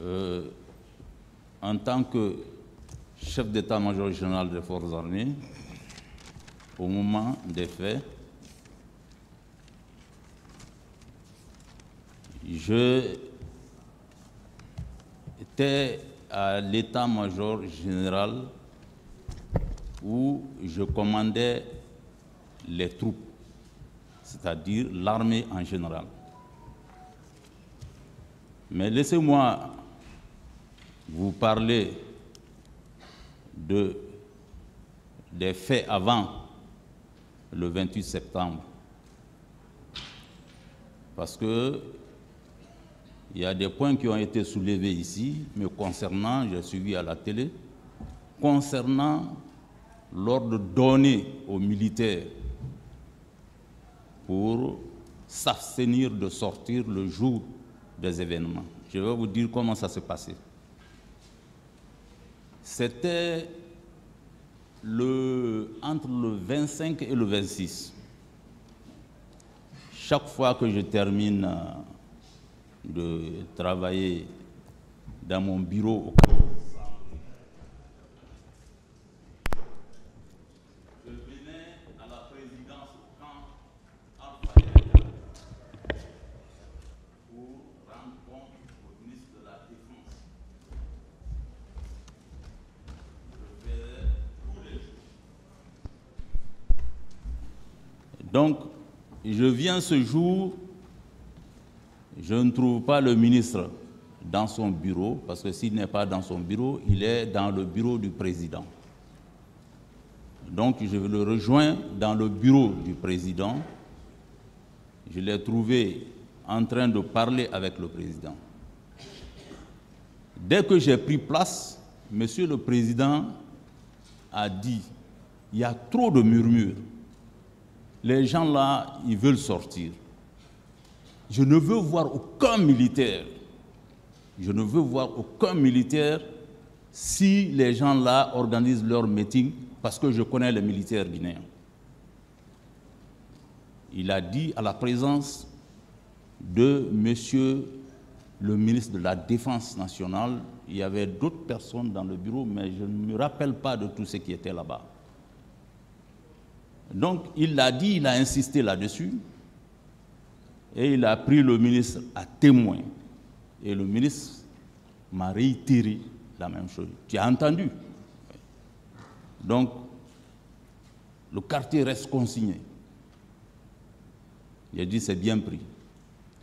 En tant que chef d'état-major général des forces armées, au moment des faits, je étais à l'état-major général où je commandais les troupes, c'est-à-dire l'armée en général. Mais laissez-moi vous parler des faits avant le 28 septembre. Parce que il y a des points qui ont été soulevés ici, mais concernant, j'ai suivi à la télé, concernant l'ordre donné aux militaires pour s'abstenir de sortir le jour des événements. Je vais vous dire comment ça s'est passé. C'était entre le 25 et le 26. Chaque fois que je termine de travailler dans mon bureau, je venais à la présidence au camp Alpha pour rendre compte au ministre de la Défense. Je faisais tous les jours. Donc, je viens ce jour, je ne trouve pas le ministre dans son bureau, parce que s'il n'est pas dans son bureau, il est dans le bureau du président. Donc je le rejoins dans le bureau du président. Je l'ai trouvé en train de parler avec le président. Dès que j'ai pris place, Monsieur le Président a dit, il y a trop de murmures. Les gens là, ils veulent sortir. Je ne veux voir aucun militaire. Je ne veux voir aucun militaire si les gens là organisent leur meeting, parce que je connais les militaires guinéens. Il a dit à la présence de Monsieur le ministre de la Défense nationale, il y avait d'autres personnes dans le bureau, mais je ne me rappelle pas de tous ceux qui étaient là-bas. Donc il l'a dit, il a insisté là-dessus, et il a pris le ministre à témoin. Et le ministre m'a réitéré la même chose. Tu as entendu? Donc, le quartier reste consigné. J'ai dit, c'est bien pris.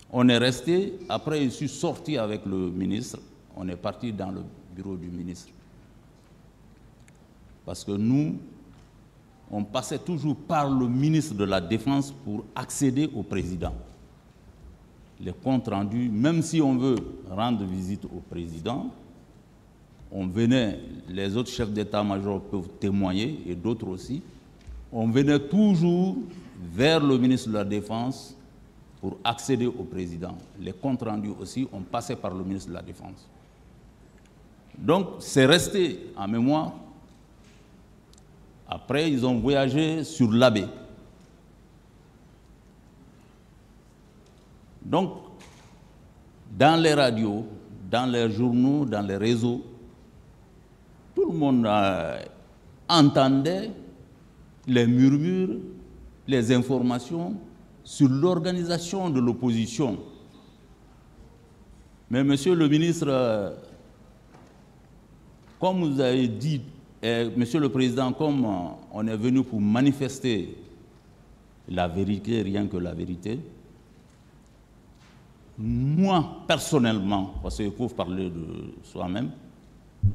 On est resté, après je suis sorti avec le ministre, on est parti dans le bureau du ministre. Parce que nous, on passait toujours par le ministre de la Défense pour accéder au président. Les comptes rendus, même si on veut rendre visite au président, on venait, les autres chefs d'état-major peuvent témoigner, et d'autres aussi, on venait toujours vers le ministre de la Défense pour accéder au président. Les comptes rendus aussi, on passait par le ministre de la Défense. Donc, c'est resté en mémoire. Après, ils ont voyagé sur l'Abbé. Donc, dans les radios, dans les journaux, dans les réseaux, tout le monde entendait les murmures, les informations sur l'organisation de l'opposition. Mais monsieur le ministre, comme vous avez dit, monsieur le président, comme on est venu pour manifester la vérité, rien que la vérité, moi, personnellement, parce qu'il faut parler de soi-même,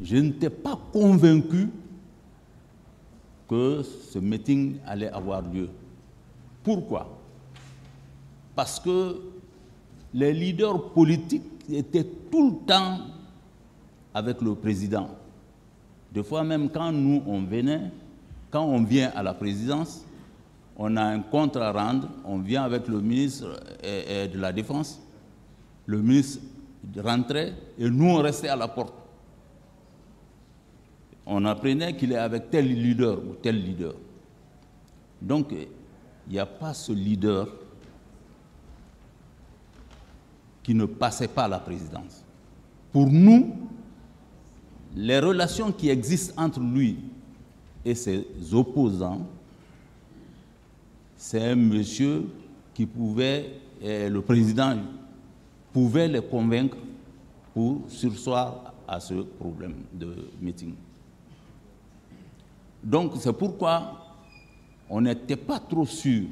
je n'étais pas convaincu que ce meeting allait avoir lieu. Pourquoi? Parce que les leaders politiques étaient tout le temps avec le président. Des fois même quand nous, on venait, quand on vient à la présidence, on a un compte à rendre, on vient avec le ministre de la Défense, le ministre rentrait et nous, on restait à la porte. On apprenait qu'il est avec tel leader ou tel leader. Donc, il n'y a pas ce leader qui ne passait pas à la présidence. pour nous, les relations qui existent entre lui et ses opposants, c'est un monsieur qui pouvait, le président pouvait les convaincre pour surseoir à ce problème de meeting. Donc c'est pourquoi on n'était pas trop sûr.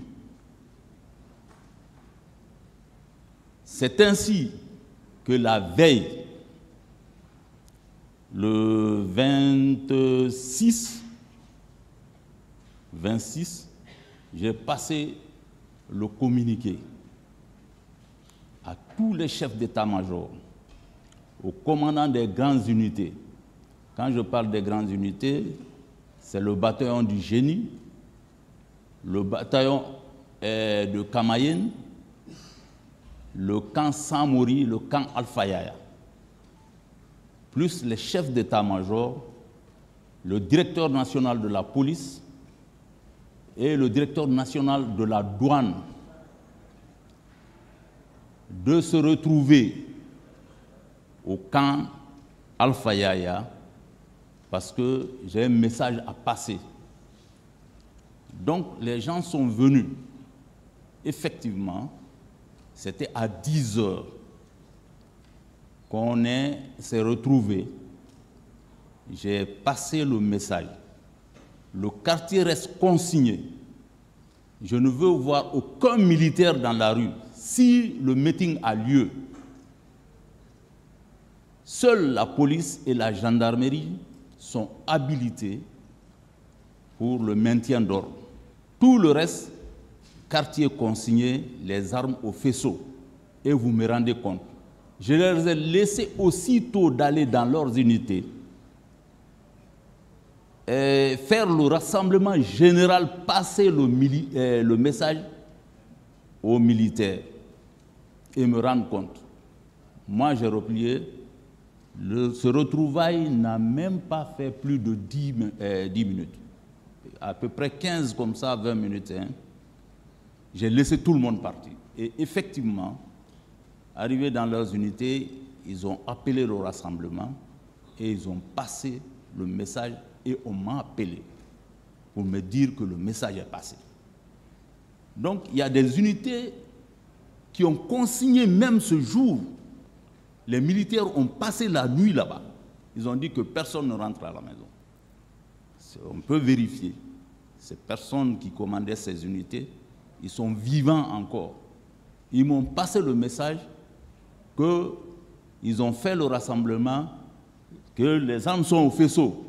C'est ainsi que la veille, le 26, j'ai passé le communiqué à tous les chefs d'état-major, aux commandants des grandes unités. Quand je parle des grandes unités, c'est le bataillon du Génie, le bataillon de Kamayenne, le camp Samori, le camp Alpha Yaya, plus les chefs d'état-major, le directeur national de la police et le directeur national de la douane, de se retrouver au camp Alpha Yaya parce que j'ai un message à passer. Donc les gens sont venus. Effectivement, c'était à 10 heures qu'on s'est retrouvés. J'ai passé le message. Le quartier reste consigné. Je ne veux voir aucun militaire dans la rue. Si le meeting a lieu, seule la police et la gendarmerie sont habilités pour le maintien d'ordre. Tout le reste, quartier consigné, les armes au faisceau. Et vous me rendez compte. Je les ai laissés aussitôt d'aller dans leurs unités et faire le rassemblement général, passer le message aux militaires et me rendre compte. Moi, j'ai replié. Ce retrouvail n'a même pas fait plus de 10 minutes. À peu près 15 comme ça, 20 minutes. Hein. J'ai laissé tout le monde partir. Et effectivement, arrivés dans leurs unités, ils ont appelé le rassemblement et ils ont passé le message et on m'a appelé pour me dire que le message est passé. Donc, il y a des unités qui ont consigné même ce jour. Les militaires ont passé la nuit là-bas. Ils ont dit que personne ne rentre à la maison. On peut vérifier. Ces personnes qui commandaient ces unités, ils sont vivants encore. Ils m'ont passé le message qu'ils ont fait le rassemblement, que les armes sont au faisceau.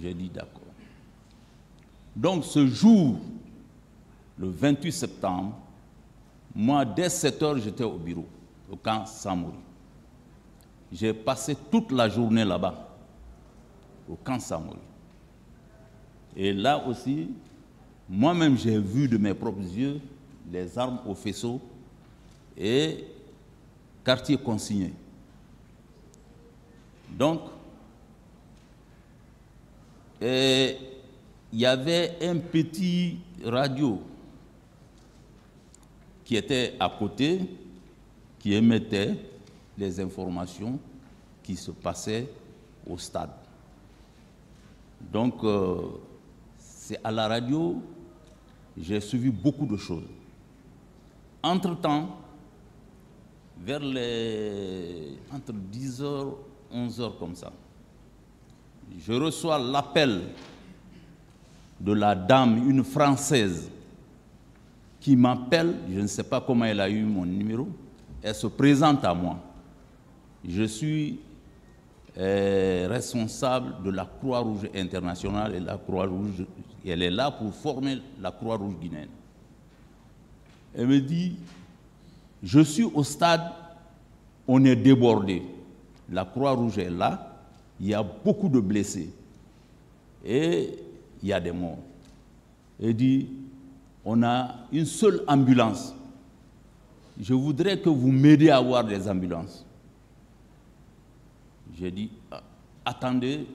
J'ai dit d'accord. Donc ce jour, le 28 septembre, moi, dès 7 heures, j'étais au bureau, au camp Samori. J'ai passé toute la journée là-bas, au camp Samori. Et là aussi, moi-même, j'ai vu de mes propres yeux les armes au faisceau et quartier consigné. Donc, il y avait un petit radio qui était à côté, qui émettait les informations qui se passaient au stade. Donc, c'est à la radio, j'ai suivi beaucoup de choses. Entre-temps, entre 10h, 11h comme ça, je reçois l'appel de la dame, une Française, qui m'appelle, je ne sais pas comment elle a eu mon numéro, elle se présente à moi. Je suis responsable de la Croix-Rouge internationale et la Croix-Rouge, elle est là pour former la Croix-Rouge guinéenne. Elle me dit, je suis au stade, on est débordé. La Croix-Rouge est là, il y a beaucoup de blessés et il y a des morts. Elle dit, on a une seule ambulance. Je voudrais que vous m'aidiez à avoir des ambulances. J'ai dit, attendez,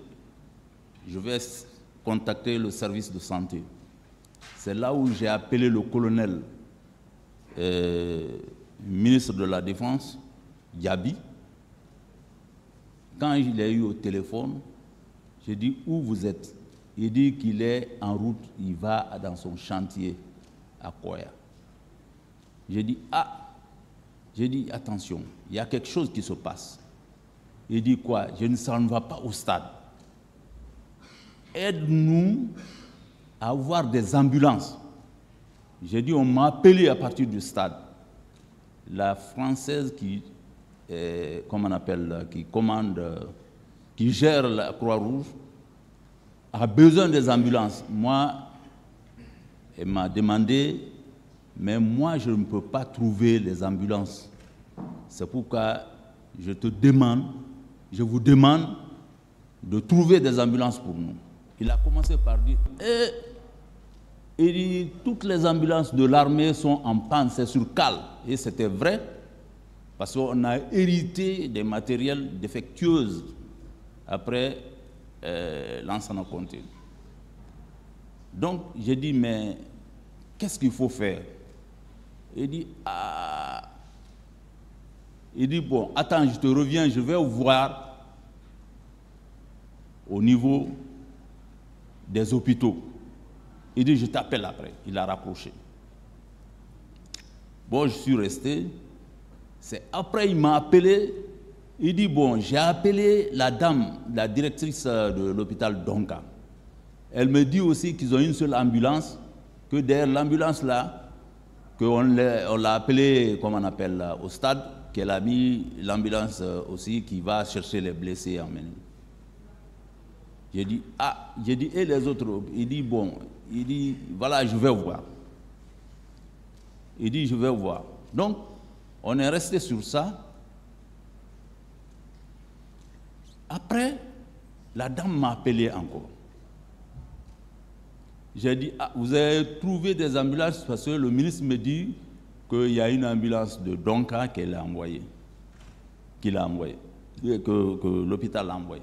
je vais contacter le service de santé. C'est là où j'ai appelé le colonel ministre de la Défense Diaby. Quand je l'ai eu au téléphone, j'ai dit « Où vous êtes ?» Il dit qu'il est en route, il va dans son chantier à Koya. J'ai dit « Ah !» J'ai dit « Attention, il y a quelque chose qui se passe. » Il dit « Quoi ?» Je ne s'en va pas au stade. Aide-nous à avoir des ambulances. J'ai dit, on m'a appelé à partir du stade. La Française qui, comment on appelle, qui commande, qui gère la Croix-Rouge, a besoin des ambulances. Moi, elle m'a demandé, mais moi, je ne peux pas trouver les ambulances. C'est pourquoi je vous demande de trouver des ambulances pour nous. Il a commencé par dire, il dit, toutes les ambulances de l'armée sont en panne, c'est sur cale. Et c'était vrai, parce qu'on a hérité des matériels défectueux après l'Ansana Conté. Donc, j'ai dit, mais qu'est-ce qu'il faut faire? Il dit, ah. Il dit, bon, attends, je te reviens, je vais voir au niveau des hôpitaux. Il dit, je t'appelle après. Il a raccroché. Bon, je suis resté. C'est après, il m'a appelé. Il dit, bon, j'ai appelé la dame, la directrice de l'hôpital Donka. Elle me dit aussi qu'ils ont une seule ambulance, que derrière l'ambulance là, qu'on l'a appelée, comme on appelle, au stade, qu'elle a mis l'ambulance aussi qui va chercher les blessés et emmener. J'ai dit, ah, j'ai dit, et les autres? Il dit, bon, il dit, voilà, je vais voir. Il dit, je vais voir. Donc, on est resté sur ça. Après, la dame m'a appelé encore. J'ai dit, ah, vous avez trouvé des ambulances parce que le ministre me dit qu'il y a une ambulance de Donka qu'elle a envoyée, que l'hôpital a envoyée.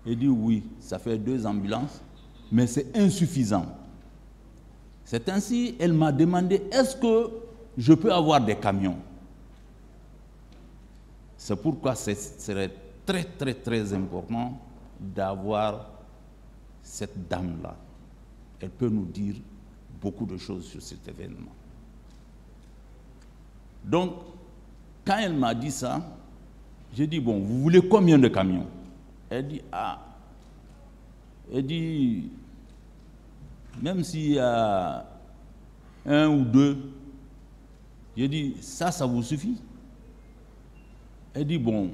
Il dit oui, ça fait 2 ambulances, mais c'est insuffisant. C'est ainsi, elle m'a demandé, est-ce que je peux avoir des camions? C'est pourquoi ce serait très, très, très important d'avoir cette dame-là. Elle peut nous dire beaucoup de choses sur cet événement. Donc, quand elle m'a dit ça, j'ai dit, bon, vous voulez combien de camions? Elle dit, ah, elle dit, même s'il y a 1 ou 2, j'ai dit, ça vous suffit? Elle dit, bon,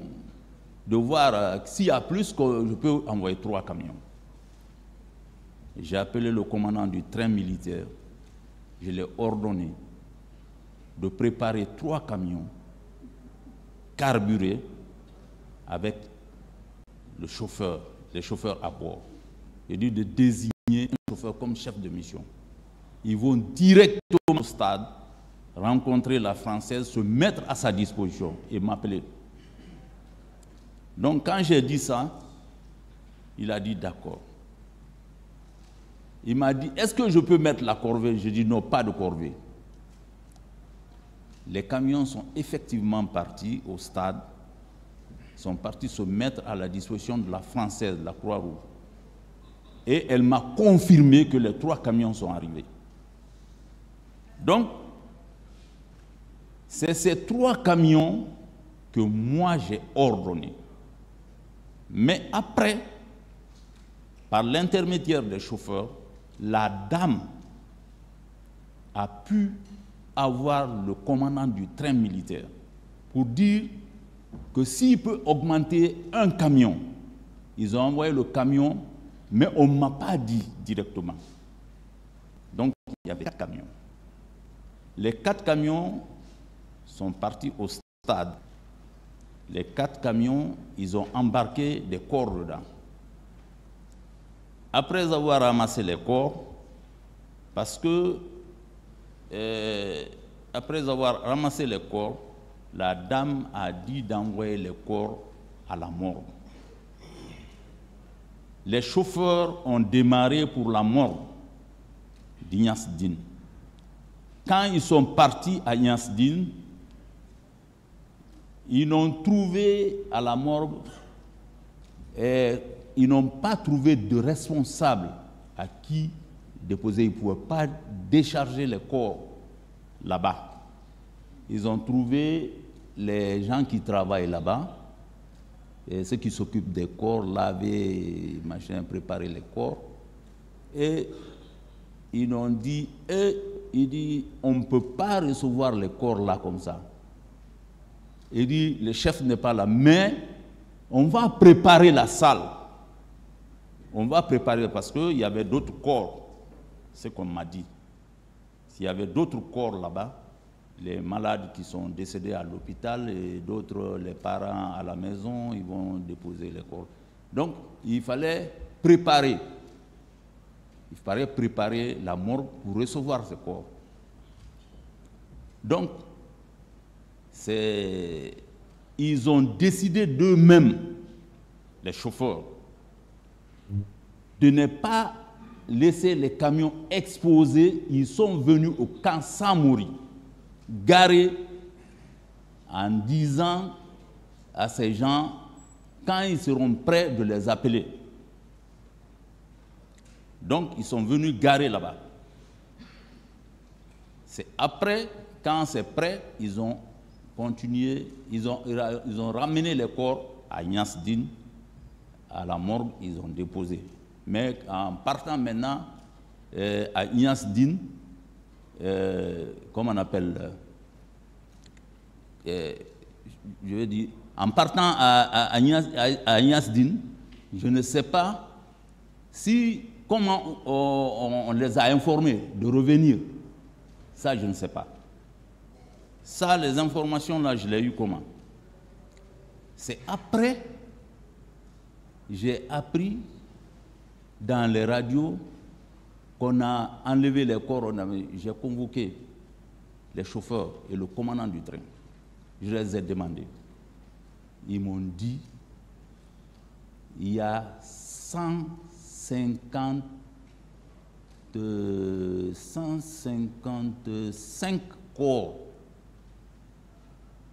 de voir s'il y a plus, que je peux envoyer 3 camions. J'ai appelé le commandant du train militaire, je l'ai ordonné de préparer 3 camions carburés avec les chauffeurs à bord. J'ai dit de désigner un chauffeur comme chef de mission. Ils vont directement au stade, rencontrer la Française, se mettre à sa disposition et m'appeler. Donc quand j'ai dit ça, il a dit d'accord. Il m'a dit, est-ce que je peux mettre la corvée? J'ai dit non, pas de corvée. Les camions sont effectivement partis au stade, sont partis se mettre à la disposition de la Française, la Croix-Rouge. Et elle m'a confirmé que les 3 camions sont arrivés. Donc, c'est ces 3 camions que moi j'ai ordonnés. Mais après, par l'intermédiaire des chauffeurs, la dame a pu avoir le commandant du train militaire pour dire que s'il peut augmenter un camion, ils ont envoyé le camion, mais on ne m'a pas dit directement. Donc, il y avait 4 camions. Les 4 camions sont partis au stade. Les 4 camions, ils ont embarqué des corps dedans. Après avoir ramassé les corps, parce que après avoir ramassé les corps, la dame a dit d'envoyer les corps à la morgue. Les chauffeurs ont démarré pour la morgue d'Ignace Dine. Quand ils sont partis à Ignace Dine, Ils n'ont trouvé à la morgue, ils n'ont pas trouvé de responsable à qui déposer. Ils ne pouvaient pas décharger les corps là-bas. Ils ont trouvé les gens qui travaillent là-bas, et ceux qui s'occupent des corps, laver, machin, préparer les corps. Et ils ont dit, on ne peut pas recevoir les corps là comme ça. Il dit, le chef n'est pas là, mais on va préparer la salle. On va préparer, parce qu'il y avait d'autres corps, c'est ce qu'on m'a dit. S'il y avait d'autres corps là-bas, les malades qui sont décédés à l'hôpital et d'autres, les parents à la maison, ils vont déposer les corps. Donc, il fallait préparer. Il fallait préparer la morgue pour recevoir ces corps. Donc, ils ont décidé d'eux-mêmes, les chauffeurs, de ne pas laisser les camions exposés. Ils sont venus au camp Samori, garés, en disant à ces gens, quand ils seront prêts, de les appeler. Donc, ils sont venus garer là-bas. C'est après, quand c'est prêt, ils ont continué, ils ont ramené les corps à Niasdine, à la morgue, ils ont déposé. Mais en partant maintenant à Niasdine, comment on appelle, je veux dire, en partant à Niasdine, je ne sais pas comment on les a informés de revenir. Ça, je ne sais pas. Ça, les informations là, je l'ai eu comment? C'est après, j'ai appris dans les radios qu'on a enlevé les corps. J'ai convoqué les chauffeurs et le commandant du train. Je les ai demandés. Ils m'ont dit, il y a 155 corps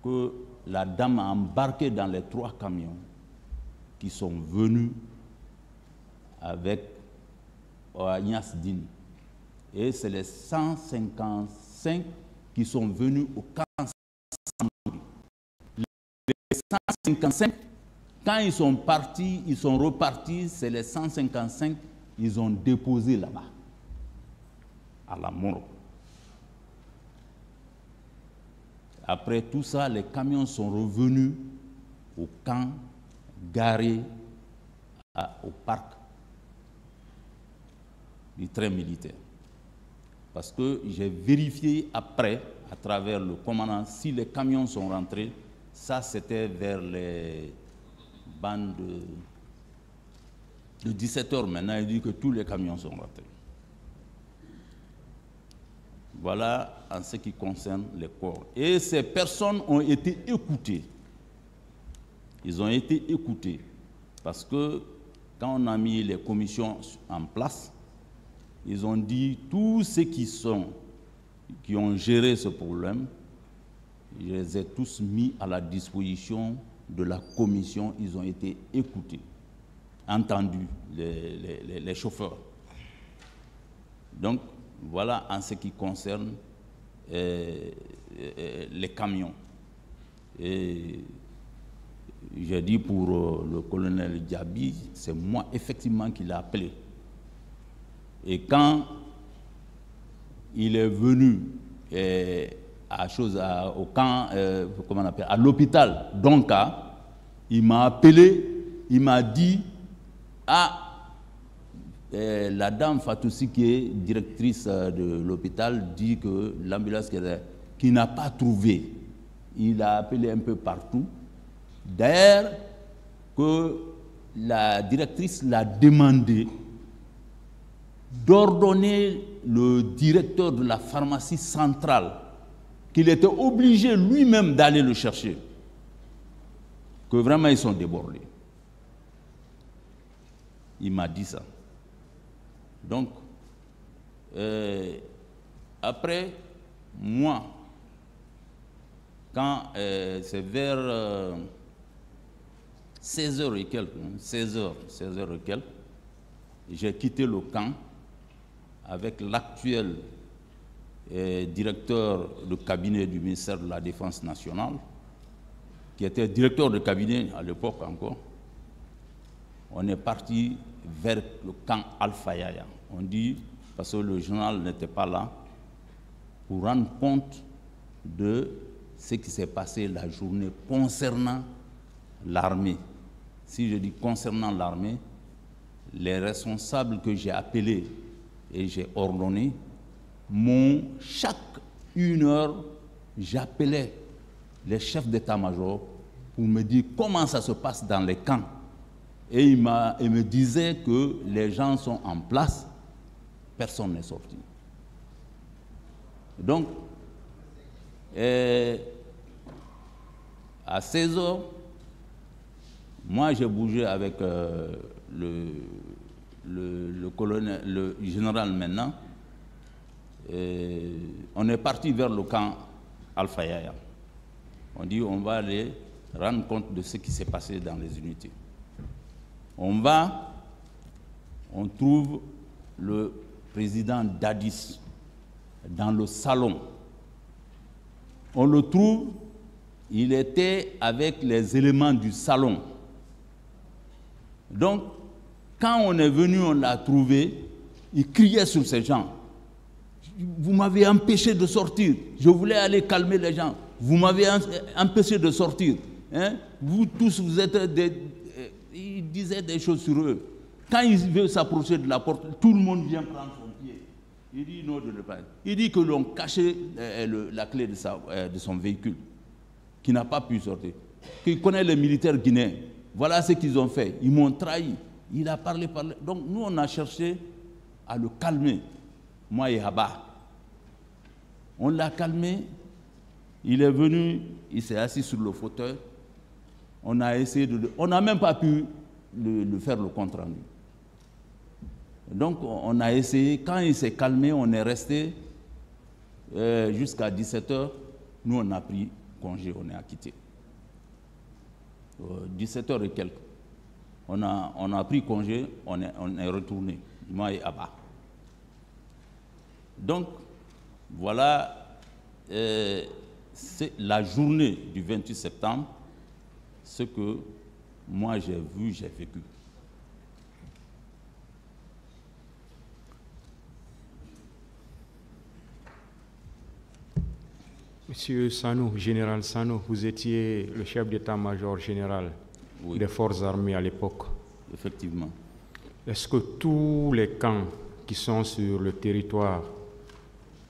que la dame a embarqué dans les 3 camions qui sont venus avec Niasdine. Et c'est les 155 qui sont venus au camp Samori. Les 155, quand ils sont partis, ils sont repartis, c'est les 155, ils ont déposé là-bas, à la morgue. Après tout ça, les camions sont revenus au camp, garé au parc du train militaire. Parce que j'ai vérifié après, à travers le commandant, si les camions sont rentrés. Ça, c'était vers les bandes de 17h. Maintenant, il dit que tous les camions sont rentrés. Voilà en ce qui concerne les corps. Et ces personnes ont été écoutées. Ils ont été écoutés. Parce que quand on a mis les commissions en place, ils ont dit tous ceux qui ont géré ce problème, je les ai tous mis à la disposition de la commission. Ils ont été écoutés, entendus, les chauffeurs. Donc, voilà en ce qui concerne les camions. Et j'ai dit pour le colonel Diaby, c'est moi effectivement qui l'ai appelé. Et quand il est venu au camp, comment on appelle, à l'hôpital Donka, il m'a appelé, il m'a dit, la dame Fatoussi, qui est directrice de l'hôpital, dit que l'ambulance qu'il n'a pas trouvé, il a appelé un peu partout. D'ailleurs, que la directrice l'a demandé d'ordonner le directeur de la pharmacie centrale qu'il était obligé lui-même d'aller le chercher. Que vraiment ils sont débordés. Il m'a dit ça. Donc, après, moi, quand c'est vers 16h et quelques, 16h et quelques, j'ai quitté le camp avec l'actuel directeur de cabinet du ministère de la Défense nationale, qui était directeur de cabinet à l'époque encore. On est parti vers le camp Alpha Yaya. On dit, parce que le journal n'était pas là, pour rendre compte de ce qui s'est passé la journée concernant l'armée. Si je dis concernant l'armée, les responsables que j'ai appelés et j'ai ordonné, chaque 1 heure, j'appelais les chefs d'état-major pour me dire comment ça se passe dans les camps. Et il me disait que les gens sont en place, personne n'est sorti. Donc, à 16 heures, moi j'ai bougé avec le général maintenant. On est parti vers le camp Alpha Yaya. On dit on va aller rendre compte de ce qui s'est passé dans les unités. On trouve le président Dadis dans le salon. On le trouve, il était avec les éléments du salon. Donc, quand on est venu, on l'a trouvé, il criait sur ces gens. Vous m'avez empêché de sortir. Je voulais aller calmer les gens. Vous m'avez empêché de sortir. Hein? Vous tous, vous êtes des... Il disait des choses sur eux. Quand il veut s'approcher de la porte, tout le monde vient prendre son pied. Il dit non, de ne pas. Il dit que l'on cachait la clé de son véhicule, qui n'a pas pu sortir. Qu'il connaît les militaires guinéens. Voilà ce qu'ils ont fait. Ils m'ont trahi. Il a parlé. Donc nous, on a cherché à le calmer. Moi et Haba. On l'a calmé. Il est venu, il s'est assis sur le fauteuil. On a essayé de... On n'a même pas pu faire le compte rendu. Donc on a essayé. Quand il s'est calmé, on est resté jusqu'à 17h. Nous, on a pris congé, on est acquitté. 17h et quelques. On a pris congé, on est retourné, moi et Abba. Donc, voilà, c'est la journée du 28 septembre, ce que moi j'ai vu, j'ai vécu. Monsieur Sanou, général Sanou, vous étiez le chef d'état-major général des forces armées à l'époque. Effectivement. Est-ce que tous les camps qui sont sur le territoire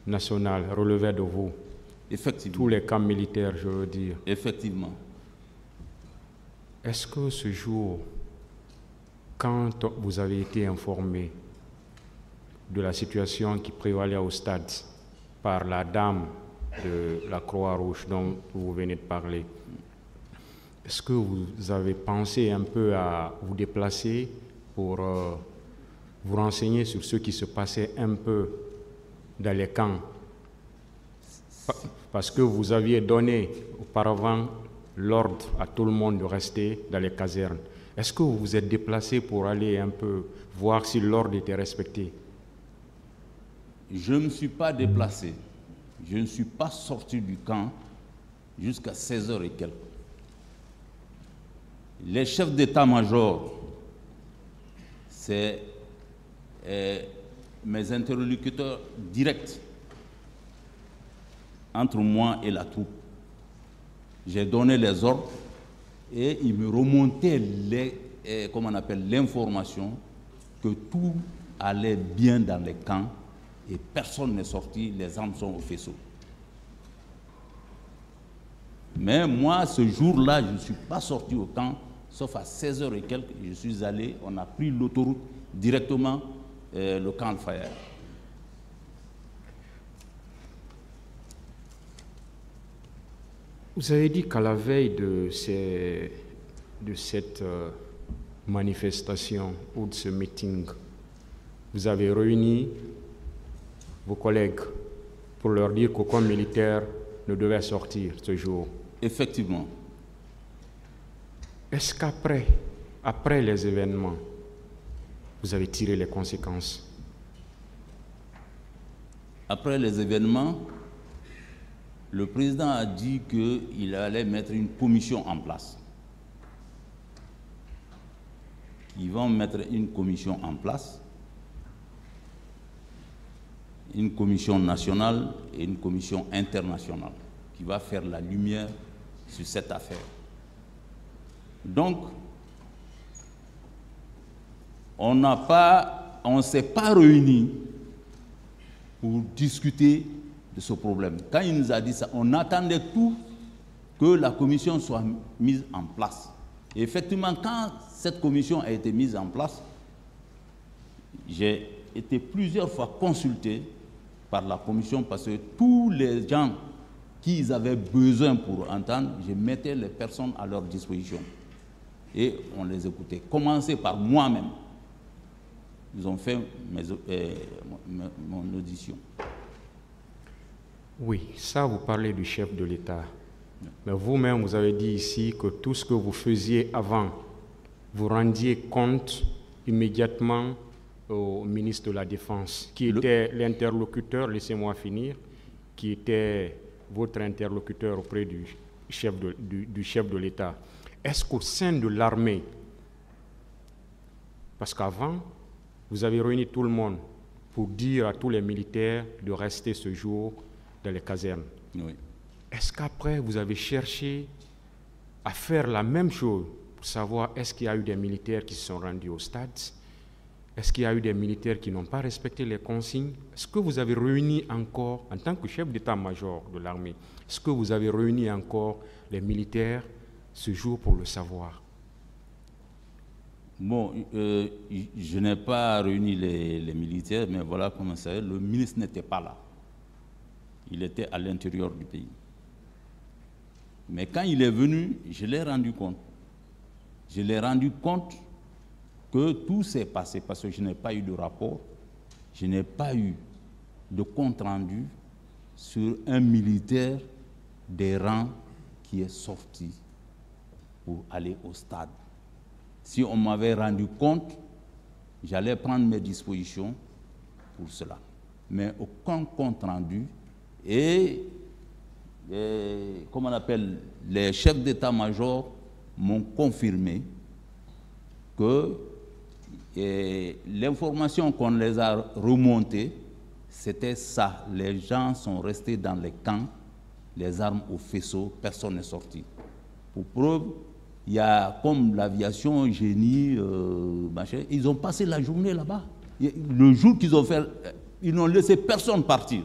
national relevaient de vous? Effectivement. Tous les camps militaires, je veux dire. Effectivement. Est-ce que ce jour, quand vous avez été informé de la situation qui prévalait au stade par la dame de la Croix-Rouge dont vous venez de parler, est-ce que vous avez pensé un peu à vous déplacer pour vous renseigner sur ce qui se passait un peu dans les camps? Parce que vous aviez donné auparavant l'ordre à tout le monde de rester dans les casernes. Est-ce que vous vous êtes déplacé pour aller un peu voir si l'ordre était respecté? Je ne me suis pas déplacé. Je ne suis pas sorti du camp jusqu'à 16h et quelques. Les chefs d'état-major, c'est mes interlocuteurs directs entre moi et la troupe. J'ai donné les ordres et ils me remontaient l'information que tout allait bien dans les camps et personne n'est sorti, les armes sont au faisceau. Mais moi, ce jour-là, je ne suis pas sorti au camp, sauf à 16h et quelques, je suis allé, on a pris l'autoroute directement, le camp Alpha Yaya. Vous avez dit qu'à la veille de cette manifestation ou de ce meeting, vous avez réuni vos collègues pour leur dire qu'aucun militaire ne devait sortir ce jour. Effectivement. Est-ce qu'après les événements, vous avez tiré les conséquences? Après les événements, le président a dit qu'il allait mettre une commission en place. Ils vont mettre une commission en place, une commission nationale et une commission internationale qui va faire la lumière sur cette affaire. Donc, on ne s'est pas réunis pour discuter de ce problème. Quand il nous a dit ça, on attendait tout que la commission soit mise en place. Et effectivement, quand cette commission a été mise en place, j'ai été plusieurs fois consulté par la commission parce que tous les gens qu'ils avaient besoin pour entendre, je mettais les personnes à leur disposition. Et on les écoutait. Commencer par moi-même. Ils ont fait mon audition. Oui, ça, vous parlez du chef de l'État. Mais vous-même, vous avez dit ici que tout ce que vous faisiez avant, vous rendiez compte immédiatement au ministre de la Défense, qui était l'interlocuteur, laissez-moi finir, qui était votre interlocuteur auprès du chef de l'État. Est-ce qu'au sein de l'armée, parce qu'avant, vous avez réuni tout le monde pour dire à tous les militaires de rester ce jour dans les casernes. Oui. Est-ce qu'après, vous avez cherché à faire la même chose pour savoir est-ce qu'il y a eu des militaires qui se sont rendus au stade? Est-ce qu'il y a eu des militaires qui n'ont pas respecté les consignes? Est-ce que vous avez réuni encore, en tant que chef d'état-major de l'armée, est-ce que vous avez réuni encore les militaires ce jour pour le savoir? Bon, je n'ai pas réuni les militaires, mais voilà comment ça est. Le ministre n'était pas là. Il était à l'intérieur du pays. Mais quand il est venu, je l'ai rendu compte. Je l'ai rendu compte que tout s'est passé parce que je n'ai pas eu de rapport, je n'ai pas eu de compte rendu sur un militaire des rangs qui est sorti pour aller au stade. Si on m'avait rendu compte, j'allais prendre mes dispositions pour cela. Mais aucun compte rendu et comment on appelle, les chefs d'état-major m'ont confirmé que l'information qu'on les a remontée, c'était ça. Les gens sont restés dans les camps, les armes au faisceau, personne n'est sorti. Pour preuve, il y a comme l'aviation, génie, machin, ils ont passé la journée là-bas. Le jour qu'ils ont fait, ils n'ont laissé personne partir.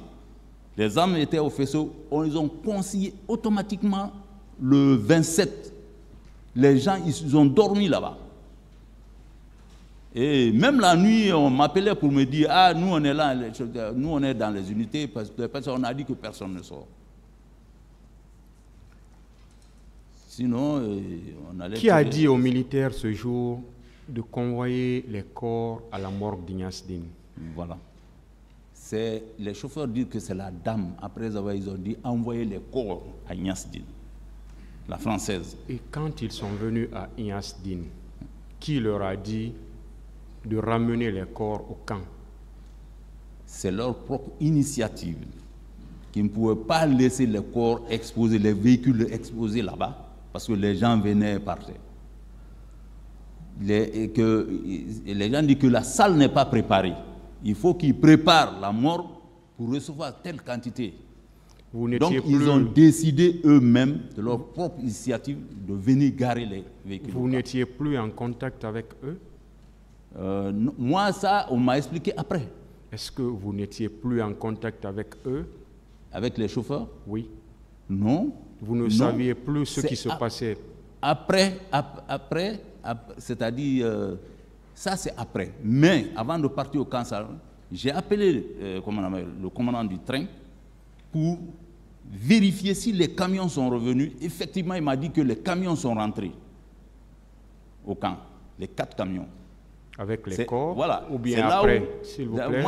Les armes étaient au faisceau, ils ont consigné automatiquement le 27. Les gens, ils ont dormi là-bas. Et même la nuit, on m'appelait pour me dire, ah, nous on est là, nous on est dans les unités, parce qu'on a dit que personne ne sort. Sinon, on allait... Qui a dit aux militaires ce jour de convoyer les corps à la morgue d'Ignace Dine? Voilà. Les chauffeurs disent que c'est la dame, après avoir, ils ont dit, envoyer les corps à Ignace Dine, la française. Et quand ils sont venus à Ignace Dine, qui leur a dit de ramener les corps au camp? C'est leur propre initiative, qui ne pouvaient pas laisser les corps exposés, les véhicules exposés là-bas, parce que les gens venaient partir. Les gens disent que la salle n'est pas préparée. Il faut qu'ils préparent la mort pour recevoir telle quantité. Donc ils ont décidé eux-mêmes, de leur propre initiative, de venir garer les véhicules. Vous n'étiez plus en contact avec eux? Non, moi, ça, on m'a expliqué après. Est-ce que vous n'étiez plus en contact avec eux? Avec les chauffeurs? Oui. Non. Vous ne saviez plus ce qui se passait? Après, c'est-à-dire, ça c'est après. Mais avant de partir au camp, j'ai appelé le commandant du train pour vérifier si les camions sont revenus. Effectivement, il m'a dit que les camions sont rentrés au camp, les 4 camions. Avec les corps, voilà, ou bien après, s'il vous plaît?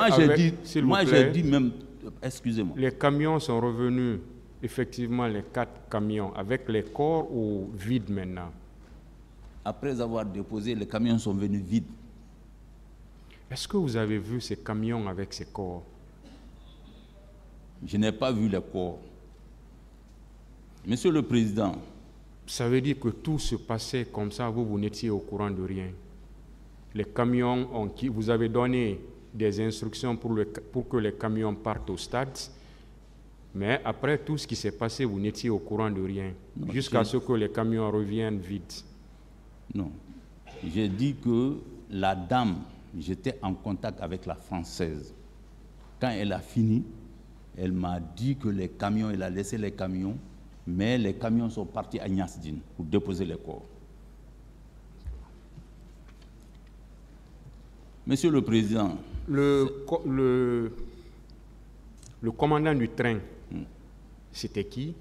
Moi, j'ai dit même, excusez-moi. Les camions sont revenus effectivement les 4 camions avec les corps ou vides maintenant? Après avoir déposé, les camions sont venus vides. Est-ce que vous avez vu ces camions avec ces corps? Je n'ai pas vu les corps. Monsieur le Président, ça veut dire que tout se passait comme ça, vous n'étiez au courant de rien. Les camions, vous avez donné des instructions pour que les camions partent au stade, mais après tout ce qui s'est passé, vous n'étiez au courant de rien, jusqu'à ce que les camions reviennent vides. Non. J'ai dit que la dame, j'étais en contact avec la Française. Quand elle a fini, elle m'a dit que les camions, elle a laissé les camions, mais les camions sont partis à Niasdine pour déposer les corps. Monsieur le Président, le commandant du train, c'était qui?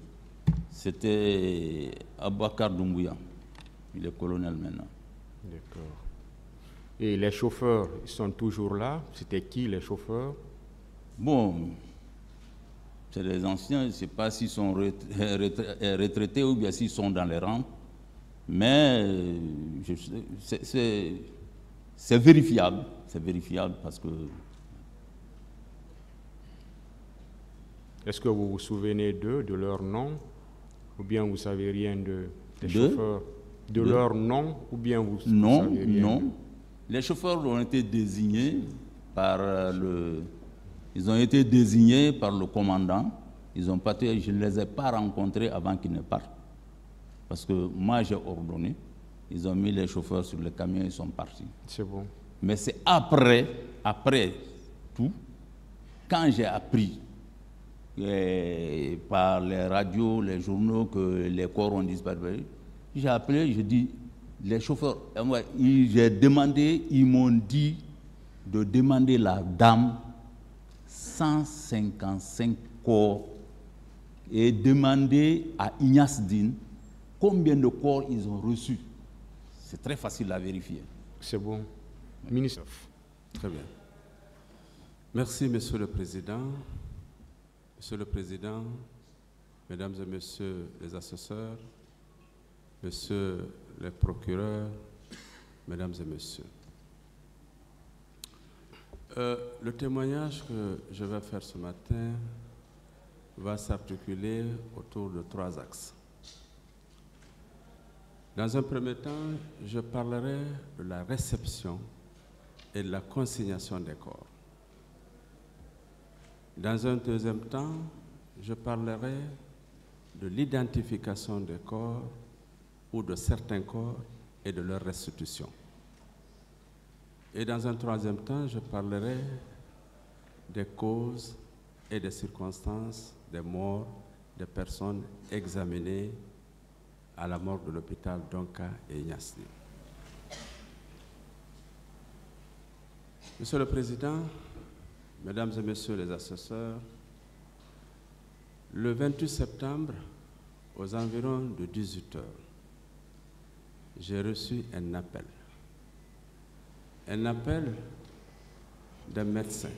C'était Abouakar Doumbouya. Il est colonel maintenant. D'accord. Et les chauffeurs, ils sont toujours là? C'était qui les chauffeurs? Bon, c'est les anciens, je ne sais pas s'ils sont retraités ou bien s'ils sont dans les rangs, mais c'est vérifiable parce que... Est-ce que vous vous souvenez d'eux, de leur nom, ou bien vous ne savez rien des chauffeurs? De leur nom, ou bien vous savez rien? Non. Les chauffeurs ont été désignés par Ils ont été désignés par le commandant. Ils ont parti, je ne les ai pas rencontrés avant qu'ils ne partent. Parce que moi, j'ai ordonné. Ils ont mis les chauffeurs sur le camion, ils sont partis. C'est bon. Mais c'est après tout, quand j'ai appris par les radios, les journaux que les corps ont disparu, j'ai appelé, je dis, les chauffeurs, j'ai demandé, ils m'ont dit de demander la dame 155 corps et demander à Niasdine combien de corps ils ont reçus. C'est très facile à vérifier. C'est bon. Ministre. Très bien. Merci, Monsieur le Président. Monsieur le Président, Mesdames et Messieurs les assesseurs, Messieurs les procureurs, Mesdames et Messieurs. Le témoignage que je vais faire ce matin va s'articuler autour de 3 axes. Dans un premier temps, je parlerai de la réception et de la consignation des corps. Dans un deuxième temps, je parlerai de l'identification des corps ou de certains corps et de leur restitution. Et dans un troisième temps, je parlerai des causes et des circonstances des morts des personnes examinées à la morgue de l'hôpital Donka et Niasdine. Monsieur le Président, Mesdames et Messieurs les assesseurs, le 28 septembre, aux environs de 18 heures, j'ai reçu un appel d'un médecin,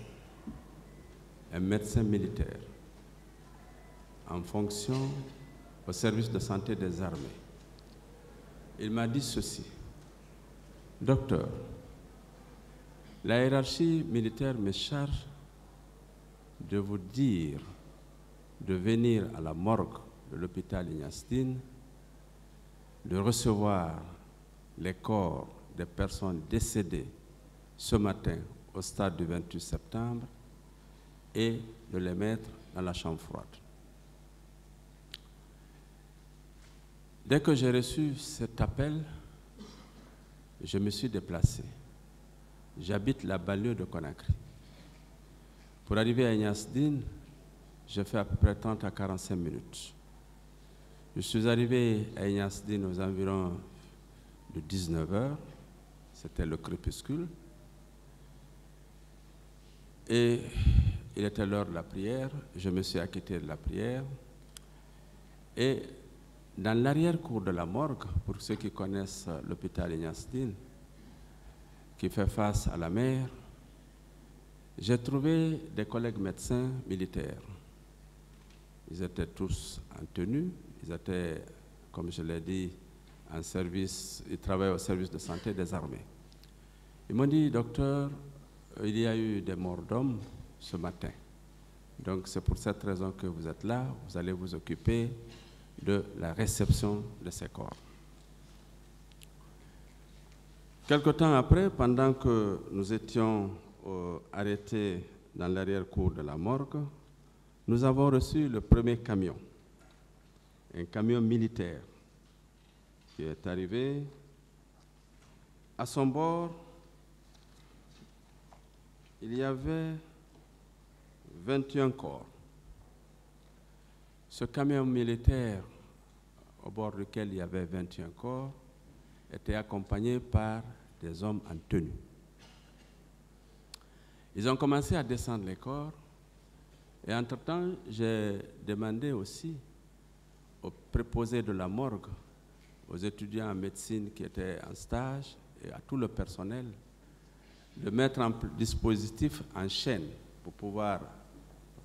un médecin militaire, en fonction au service de santé des armées. Il m'a dit ceci: Docteur, la hiérarchie militaire me charge de vous dire de venir à la morgue de l'hôpital Niasdine, de recevoir les corps des personnes décédées ce matin au stade du 28 septembre et de les mettre dans la chambre froide. Dès que j'ai reçu cet appel, je me suis déplacé. J'habite la banlieue de Conakry. Pour arriver à Niasdine, j'ai fait à peu près 30 à 45 minutes. Je suis arrivé à Niasdine aux environs de 19 heures. C'était le crépuscule. Et il était l'heure de la prière. Je me suis acquitté de la prière. Et dans l'arrière-cour de la morgue, pour ceux qui connaissent l'hôpital Niasdine, qui fait face à la mer, j'ai trouvé des collègues médecins militaires. Ils étaient tous en tenue. Ils étaient, comme je l'ai dit, en service. Ils travaillaient au service de santé des armées. Ils m'ont dit, docteur, il y a eu des morts d'hommes ce matin. Donc c'est pour cette raison que vous êtes là. Vous allez vous occuper de la réception de ces corps. Quelque temps après, pendant que nous étions arrêtés dans l'arrière-cour de la morgue, nous avons reçu le premier camion, un camion militaire qui est arrivé. À son bord, il y avait 21 corps. Ce camion militaire, au bord duquel il y avait 21 corps, était accompagné par des hommes en tenue. Ils ont commencé à descendre les corps et entre-temps, j'ai demandé aussi aux préposés de la morgue, aux étudiants en médecine qui étaient en stage et à tout le personnel de mettre en dispositif en chaîne pour pouvoir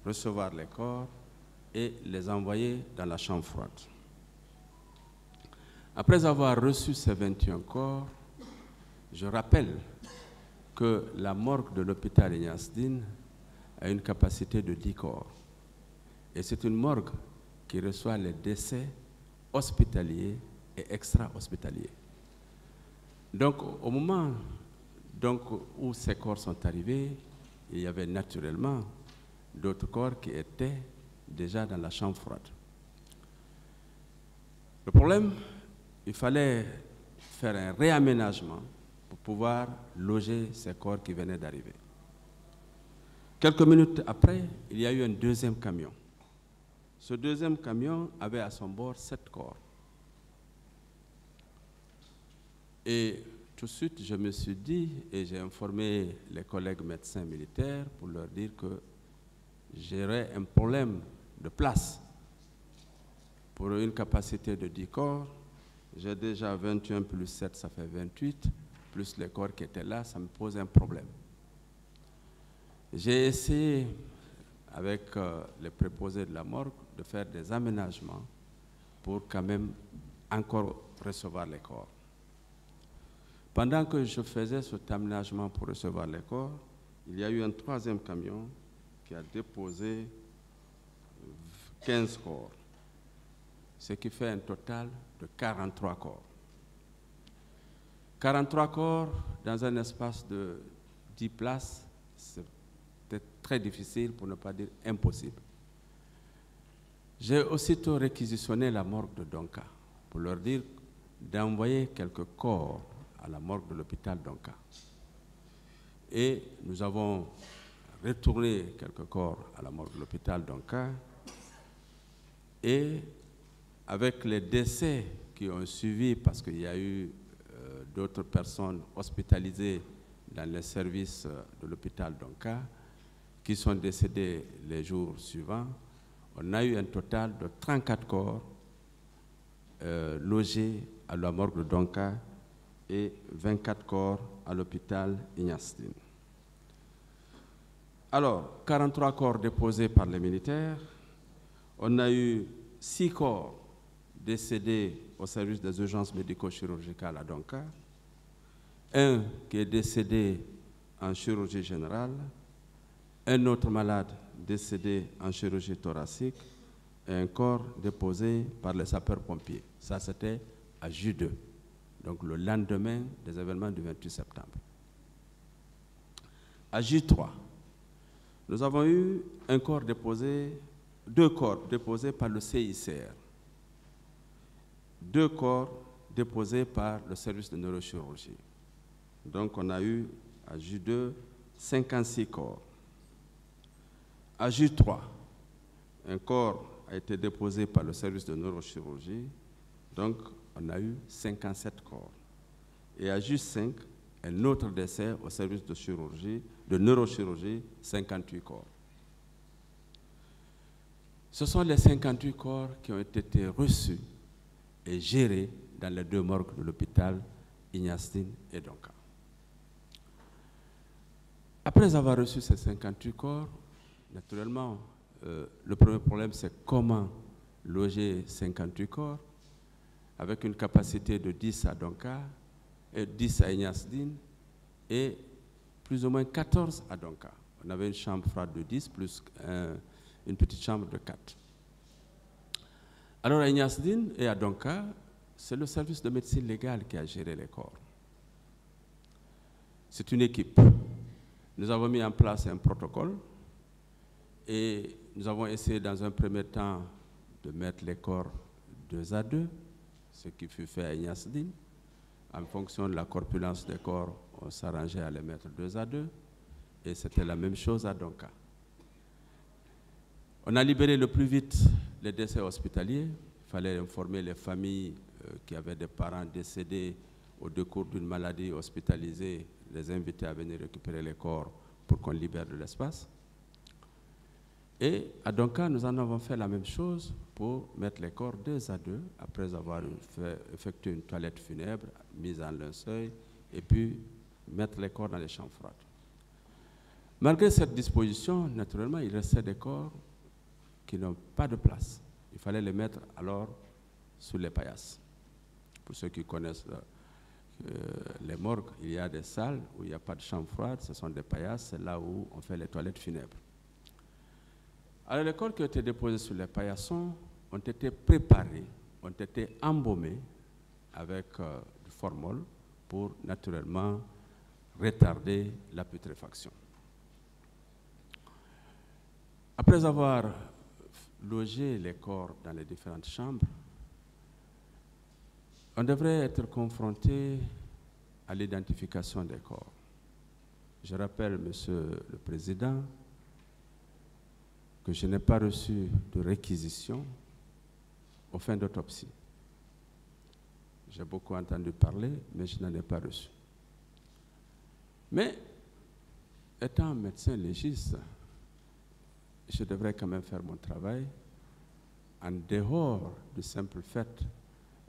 recevoir les corps et les envoyer dans la chambre froide. Après avoir reçu ces 21 corps, je rappelle que la morgue de l'hôpital Ignace Dine a une capacité de 10 corps. Et c'est une morgue qui reçoit les décès hospitaliers et extra-hospitaliers. Donc, au moment où ces corps sont arrivés, il y avait naturellement d'autres corps qui étaient déjà dans la chambre froide. Le problème, il fallait faire un réaménagement pour pouvoir loger ces corps qui venaient d'arriver. Quelques minutes après, il y a eu un deuxième camion. Ce deuxième camion avait à son bord 7 corps. Et tout de suite, je me suis dit, et j'ai informé les collègues médecins militaires pour leur dire que j'aurais un problème de place. Pour une capacité de 10 corps, j'ai déjà 21 plus 7, ça fait 28, plus les corps qui étaient là, ça me pose un problème. J'ai essayé, avec les préposés de la morgue, de faire des aménagements pour quand même encore recevoir les corps. Pendant que je faisais cet aménagement pour recevoir les corps, il y a eu un troisième camion qui a déposé 15 corps, ce qui fait un total de 43 corps. 43 corps dans un espace de 10 places, c'était très difficile, pour ne pas dire impossible. J'ai aussitôt réquisitionné la morgue de Donka pour leur dire d'envoyer quelques corps à la morgue de l'hôpital Donka. Et nous avons retourné quelques corps à la morgue de l'hôpital Donka. Et avec les décès qui ont suivi, parce qu'il y a eu d'autres personnes hospitalisées dans les services de l'hôpital Donka, qui sont décédées les jours suivants, on a eu un total de 34 corps logés à la morgue de Donka et 24 corps à l'hôpital Ignace Dine. Alors, 43 corps déposés par les militaires. On a eu 6 corps décédés au service des urgences médico-chirurgicales à Donka, un qui est décédé en chirurgie générale, un autre malade décédé en chirurgie thoracique et un corps déposé par les sapeurs-pompiers. Ça, c'était à J2, donc le lendemain des événements du 28 septembre. À J3, nous avons eu un corps déposé, 2 corps déposés par le CICR, 2 corps déposés par le service de neurochirurgie. Donc on a eu à J2 56 corps. À J3, un corps a été déposé par le service de neurochirurgie, donc on a eu 57 corps. Et à J5, un autre décès au service de chirurgie, de neurochirurgie, 58 corps. Ce sont les 58 corps qui ont été reçus et gérés dans les 2 morgues de l'hôpital Ignace Dine et Donka. Après avoir reçu ces 58 corps, naturellement, le premier problème, c'est comment loger 58 corps avec une capacité de 10 à Donka, et 10 à Ignasdine et plus ou moins 14 à Donka. On avait une chambre froide de 10 plus une petite chambre de 4. Alors à Ignasdine et à Donka, c'est le service de médecine légale qui a géré les corps. C'est une équipe. Nous avons mis en place un protocole et nous avons essayé dans un premier temps de mettre les corps 2 à 2, ce qui fut fait à Ignasdine. En fonction de la corpulence des corps, on s'arrangeait à les mettre 2 à 2 et c'était la même chose à Donka. On a libéré le plus vite les décès hospitaliers. Il fallait informer les familles qui avaient des parents décédés au décours d'une maladie hospitalisée, les inviter à venir récupérer les corps pour qu'on libère de l'espace. Et à Donka, nous en avons fait la même chose pour mettre les corps 2 à 2, après avoir effectué une toilette funèbre, mise en linceul, et puis mettre les corps dans les chambres froides. Malgré cette disposition, naturellement, il restait des corps qui n'ont pas de place. Il fallait les mettre alors sous les paillasses. Pour ceux qui connaissent les morgues, il y a des salles où il n'y a pas de chambre froide, ce sont des paillasses, c'est là où on fait les toilettes funèbres. Alors les corps qui ont été déposés sur les paillassons ont été préparés, ont été embaumés avec du formol pour naturellement retarder la putréfaction. Après avoir logé les corps dans les différentes chambres, on devrait être confronté à l'identification des corps. Je rappelle, Monsieur le Président, que je n'ai pas reçu de réquisition aux fins d'autopsie. J'ai beaucoup entendu parler, mais je n'en ai pas reçu. Mais, étant médecin légiste, je devrais quand même faire mon travail en dehors du simple fait,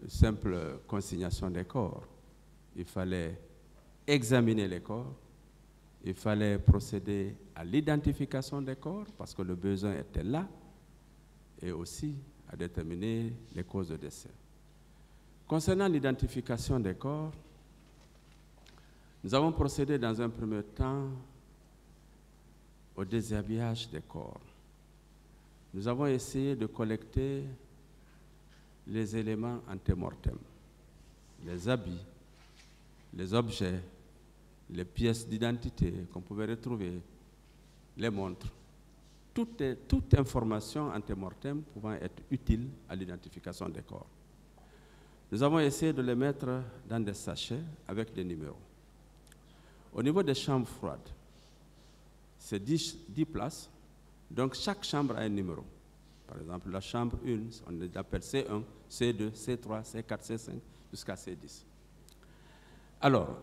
simple consignation des corps. Il fallait examiner les corps, il fallait procéder à l'identification des corps parce que le besoin était là et aussi à déterminer les causes de décès. Concernant l'identification des corps, nous avons procédé dans un premier temps au déshabillage des corps. Nous avons essayé de collecter les éléments antémortem, les habits, les objets, les pièces d'identité qu'on pouvait retrouver, les montres, toute information antémortem pouvant être utile à l'identification des corps. Nous avons essayé de les mettre dans des sachets avec des numéros. Au niveau des chambres froides, c'est 10 places, donc chaque chambre a un numéro. Par exemple, la chambre 1, on l'appelle C1, C2, C3, C4, C5, jusqu'à C10. Alors,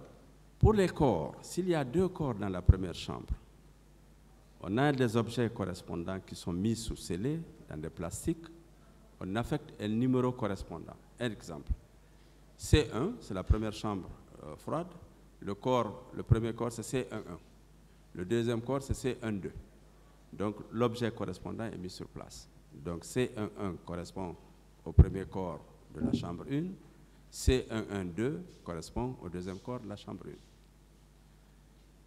pour les corps, s'il y a 2 corps dans la première chambre, on a des objets correspondants qui sont mis sous scellés dans des plastiques, on affecte un numéro correspondant. Un exemple, C1, c'est la première chambre froide, le premier corps, c'est C11. Le deuxième corps, c'est C12. Donc, l'objet correspondant est mis sur place. Donc, C11 correspond au premier corps de la chambre 1, C112 correspond au deuxième corps de la chambre 1.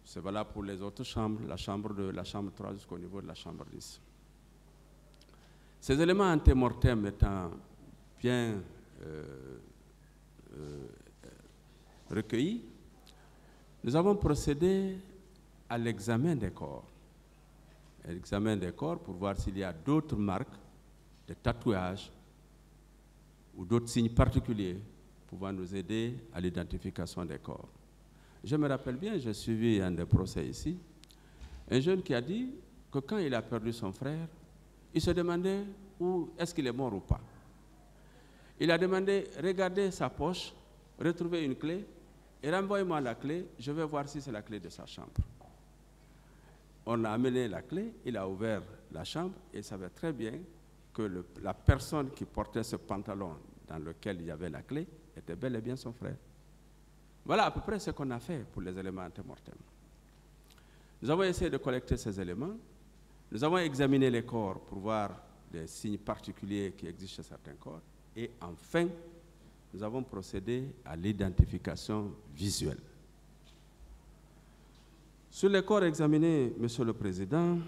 C'est valable pour les autres chambres, la chambre 3 jusqu'au niveau de la chambre 10. Ces éléments antémortem étant bien recueillis, nous avons procédé à l'examen des corps. L'examen des corps pour voir s'il y a d'autres marques, des tatouages ou d'autres signes particuliers pouvant nous aider à l'identification des corps. Je me rappelle bien, j'ai suivi un des procès ici, un jeune qui a dit que quand il a perdu son frère, il se demandait où est-ce qu'il est mort ou pas. Il a demandé, regardez sa poche, retrouvez une clé et renvoyez-moi la clé, je vais voir si c'est la clé de sa chambre. On a amené la clé, il a ouvert la chambre et il savait très bien que la personne qui portait ce pantalon dans lequel il y avait la clé était bel et bien son frère. Voilà à peu près ce qu'on a fait pour les éléments antémortem. Nous avons essayé de collecter ces éléments. Nous avons examiné les corps pour voir des signes particuliers qui existent chez certains corps. Et enfin, nous avons procédé à l'identification visuelle. Sur les corps examinés, Monsieur le Président,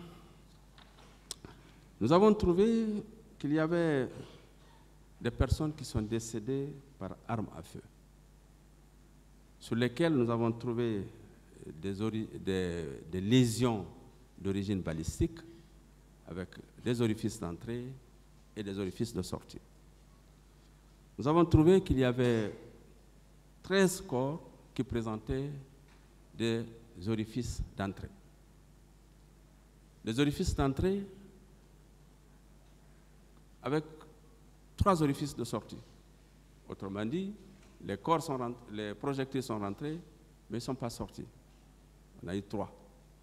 nous avons trouvé qu'il y avait des personnes qui sont décédées par arme à feu, sur lesquelles nous avons trouvé des lésions d'origine balistique avec des orifices d'entrée et des orifices de sortie. Nous avons trouvé qu'il y avait 13 corps qui présentaient des orifices d'entrée. Des orifices d'entrée avec 3 orifices de sortie. Autrement dit, les projectiles sont rentrés, mais ils ne sont pas sortis. On a eu 3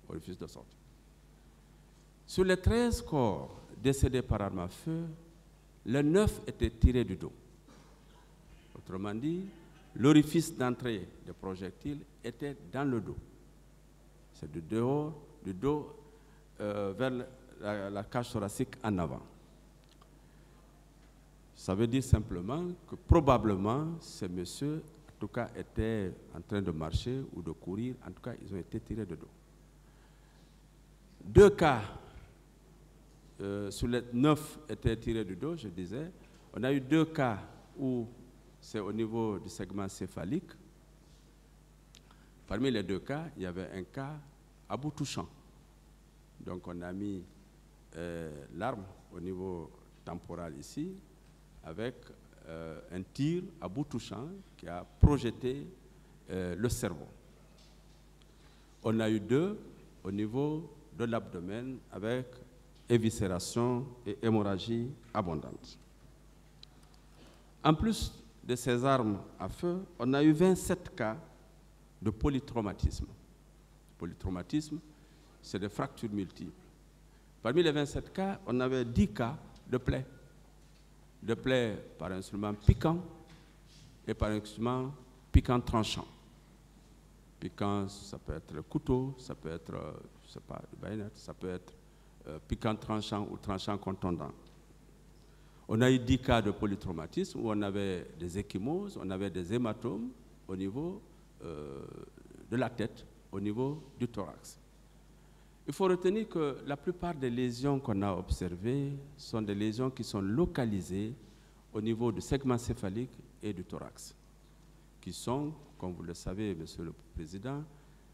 orifices de sortie. Sur les 13 corps décédés par arme à feu, les 9 étaient tirés du dos. Autrement dit, l'orifice d'entrée des projectiles était dans le dos. C'est du dos vers la cage thoracique en avant. Ça veut dire simplement que probablement ces messieurs, en tout cas, étaient en train de marcher ou de courir. En tout cas, ils ont été tirés de dos. 2 cas sur les 9 étaient tirés du dos, je disais. On a eu 2 cas où c'est au niveau du segment céphalique. Parmi les 2 cas, il y avait un cas à bout touchant. Donc on a mis l'arme au niveau temporal ici, avec un tir à bout touchant qui a projeté le cerveau. On a eu 2 au niveau de l'abdomen avec éviscération et hémorragie abondante. En plus de ces armes à feu, on a eu 27 cas de polytraumatisme. Polytraumatisme, c'est des fractures multiples. Parmi les 27 cas, on avait 10 cas de plaies. De plaies par instrument piquant et par instrument piquant tranchant. Piquant, ça peut être le couteau, ça peut être, je sais pas, le baïonnette, ça peut être piquant tranchant ou tranchant contondant. On a eu 10 cas de polytraumatisme où on avait des ecchymoses, on avait des hématomes au niveau de la tête, au niveau du thorax. Il faut retenir que la plupart des lésions qu'on a observées sont des lésions qui sont localisées au niveau du segment céphalique et du thorax, qui sont, comme vous le savez, Monsieur le Président,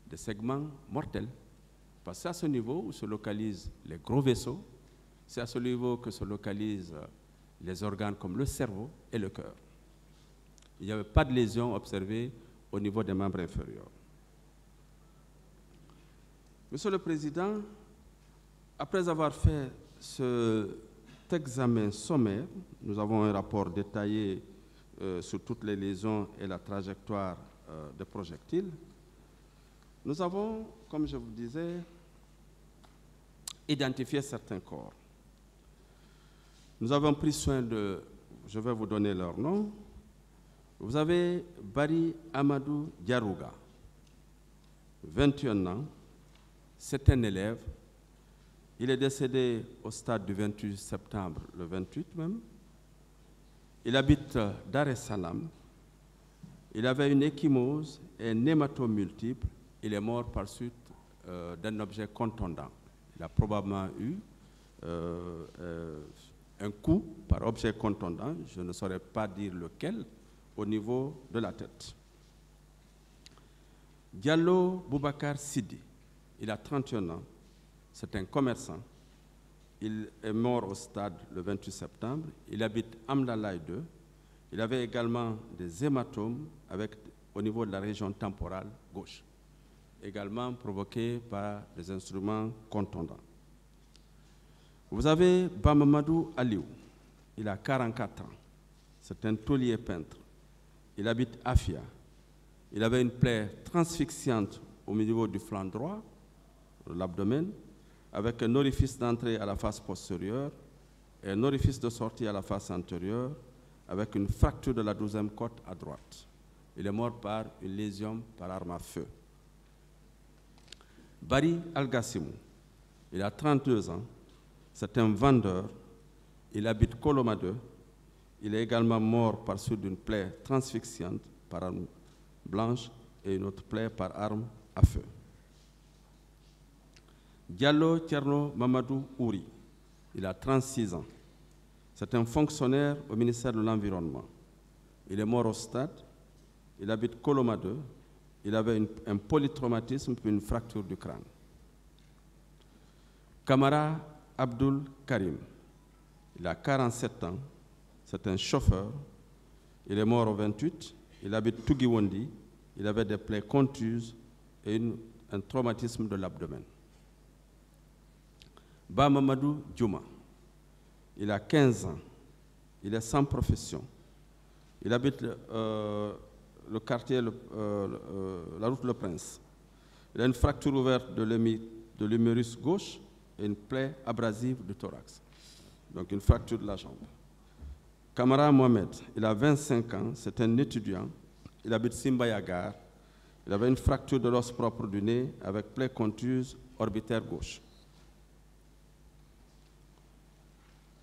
des segments mortels. Parce que c'est à ce niveau où se localisent les gros vaisseaux, c'est à ce niveau que se localisent les organes comme le cerveau et le cœur. Il n'y avait pas de lésions observées au niveau des membres inférieurs. Monsieur le Président, après avoir fait cet examen sommaire, nous avons un rapport détaillé sur toutes les lésions et la trajectoire des projectiles. Nous avons, comme je vous disais, identifié certains corps. Nous avons pris soin de, je vais vous donner leur nom. Vous avez Bari Amadou Diarouga, 21 ans. C'est un élève. Il est décédé au stade du 28 septembre, le 28 même. Il habite Dar es Salaam. Il avait une ecchymose et un hématome multiple. Il est mort par suite d'un objet contondant. Il a probablement eu un coup par objet contondant, je ne saurais pas dire lequel, au niveau de la tête. Diallo Boubacar Sidi, il a 31 ans, c'est un commerçant. Il est mort au stade le 28 septembre. Il habite Amdalaï 2. Il avait également des hématomes au niveau de la région temporale gauche, également provoqués par des instruments contondants. Vous avez Bamamadou Aliou, il a 44 ans. C'est un taulier peintre. Il habite Afia. Il avait une plaie transfixiante au niveau du flanc droit, de l'abdomen, avec un orifice d'entrée à la face postérieure et un orifice de sortie à la face antérieure, avec une fracture de la 12e côte à droite. Il est mort par une lésion par arme à feu. Bari Algassimou, il a 32 ans, C'est un vendeur. Il habite Koloma 2. Il est également mort par suite d'une plaie transfixiante par arme blanche et une autre plaie par arme à feu. Diallo Tierno Mamadou Ouri, il a 36 ans. C'est un fonctionnaire au ministère de l'Environnement. Il est mort au stade. Il habite Koloma 2. Il avait un polytraumatisme puis une fracture du crâne. Kamara Abdul Karim, il a 47 ans. C'est un chauffeur. Il est mort au 28. Il habite Tugiwondi. Il avait des plaies contuses et un traumatisme de l'abdomen. Ba Mamadou Djouma, il a 15 ans. Il est sans profession. Il habite le quartier, la route Le Prince. Il a une fracture ouverte de l'humérus gauche et une plaie abrasive du thorax. Donc une fracture de la jambe. Kamara Mohamed, il a 25 ans, c'est un étudiant. Il habite Simbayagar. Il avait une fracture de l'os propre du nez avec plaie contuse orbitaire gauche.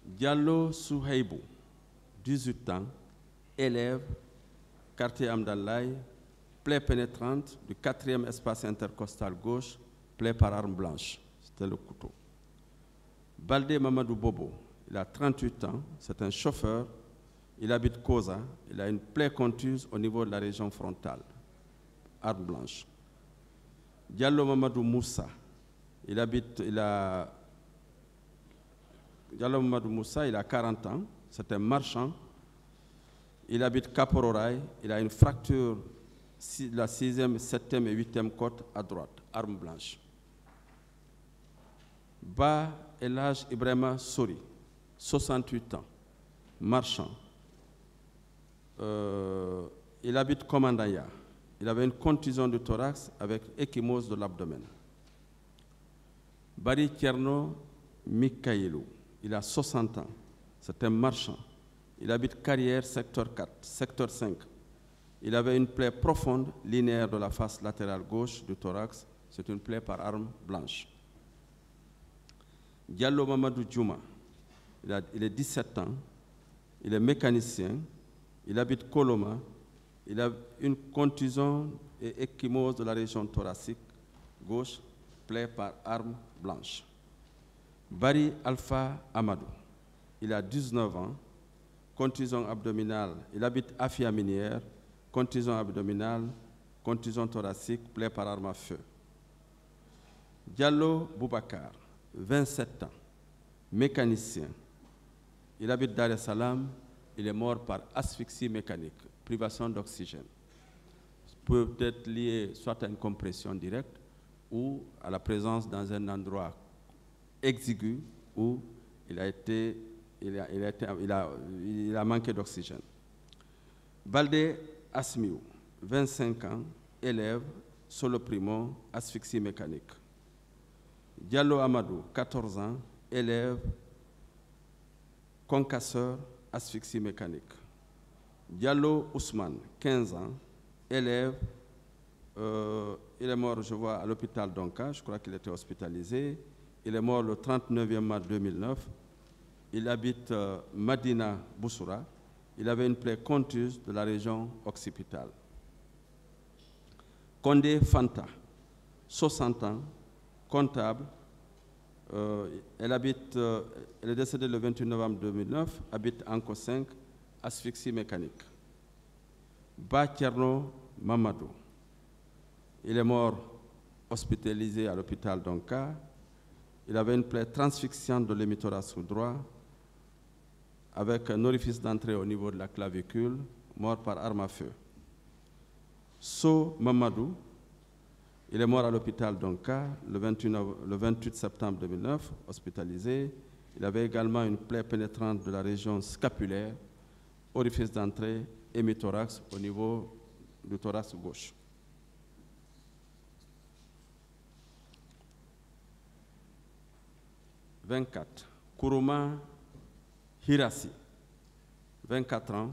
Diallo Souheibou, 18 ans, élève, quartier Amdallaï, plaie pénétrante du 4e espace intercostal gauche, plaie par arme blanche. C'était le couteau. Baldé Mamadou Bobo, il a 38 ans, c'est un chauffeur, il habite Koza, il a une plaie contuse au niveau de la région frontale, arme blanche. Diallo Mamadou Moussa, Diallo Mamadou Moussa, il a 40 ans, c'est un marchand, il habite Kapororaï, il a une fracture de la 6e, 7e et 8e côte à droite, arme blanche. Ba Elhaj Ibrahima Sori, 68 ans, marchand. Il habite Komandaya. Il avait une contusion du thorax avec échymose de l'abdomen. Bari Tierno Mikailou, il a 60 ans. C'est un marchand. Il habite Carrière, secteur 4, secteur 5. Il avait une plaie profonde, linéaire de la face latérale gauche du thorax. C'est une plaie par arme blanche. Diallo Mamadou Djouma, il est 17 ans. Il est mécanicien. Il habite Koloma. Il a une contusion et échymose de la région thoracique gauche, plaie par arme blanche. Bari Alpha Amadou, il a 19 ans, contusion abdominale, il habite Afia Minière, contusion abdominale, contusion thoracique, plaie par arme à feu. Diallo Boubacar, 27 ans, mécanicien, il habite Dar es Salaam, il est mort par asphyxie mécanique, privation d'oxygène. Peut être lié soit à une compression directe ou à la présence dans un endroit exigu où il a manqué d'oxygène. Baldé Asmiou, 25 ans, élève, solo primo, asphyxie mécanique. Diallo Amadou, 14 ans, élève, concasseur, asphyxie mécanique. Diallo Ousmane, 15 ans, élève, il est mort, je vois, à l'hôpital d'Onka, je crois qu'il était hospitalisé. Il est mort le 39e mars 2009. Il habite Madina Boussoura. Il avait une plaie contuse de la région occipitale. Kondé Fanta, 60 ans, comptable. Elle est décédée le 28 novembre 2009, habite Anko 5, asphyxie mécanique. Ba Tierno Mamadou, il est mort hospitalisé à l'hôpital d'Onka. Il avait une plaie transfixiante de l'hémithorax droit avec un orifice d'entrée au niveau de la clavicule, mort par arme à feu. So Mamadou, il est mort à l'hôpital d'Onka le 28 septembre 2009, hospitalisé. Il avait également une plaie pénétrante de la région scapulaire, orifice d'entrée, hémithorax au niveau du thorax gauche. « 24. Kourouma Hirasi, 24 ans,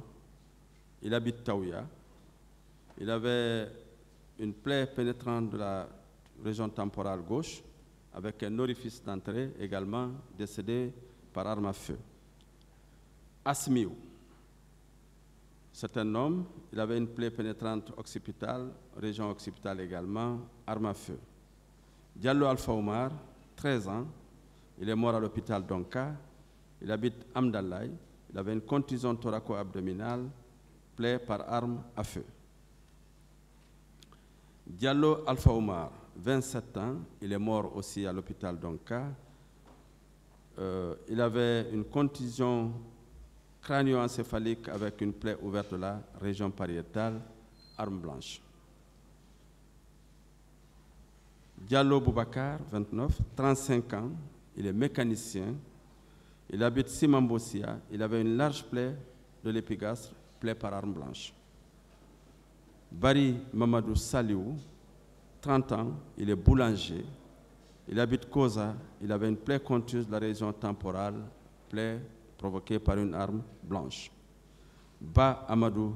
il habite Taouya. Il avait une plaie pénétrante de la région temporale gauche avec un orifice d'entrée, également décédé par arme à feu. Asmiou, c'est un homme, il avait une plaie pénétrante occipitale, région occipitale également, arme à feu. Diallo Alpha Omar, 13 ans, il est mort à l'hôpital d'Onka, il habite Amdalaï, il avait une contusion thoraco-abdominale, plaie par arme à feu. Diallo Alpha Omar, 27 ans, il est mort aussi à l'hôpital d'Onka. Il avait une contusion crânio-encéphalique avec une plaie ouverte de la région pariétale, arme blanche. Diallo Boubacar, 29, 35 ans, il est mécanicien, il habite Simambossia, il avait une large plaie de l'épigastre, plaie par arme blanche. Bari Mamadou Saliou, 30 ans, il est boulanger, il habite Koza, il avait une plaie contuse de la région temporale, plaie provoquée par une arme blanche. Ba Amadou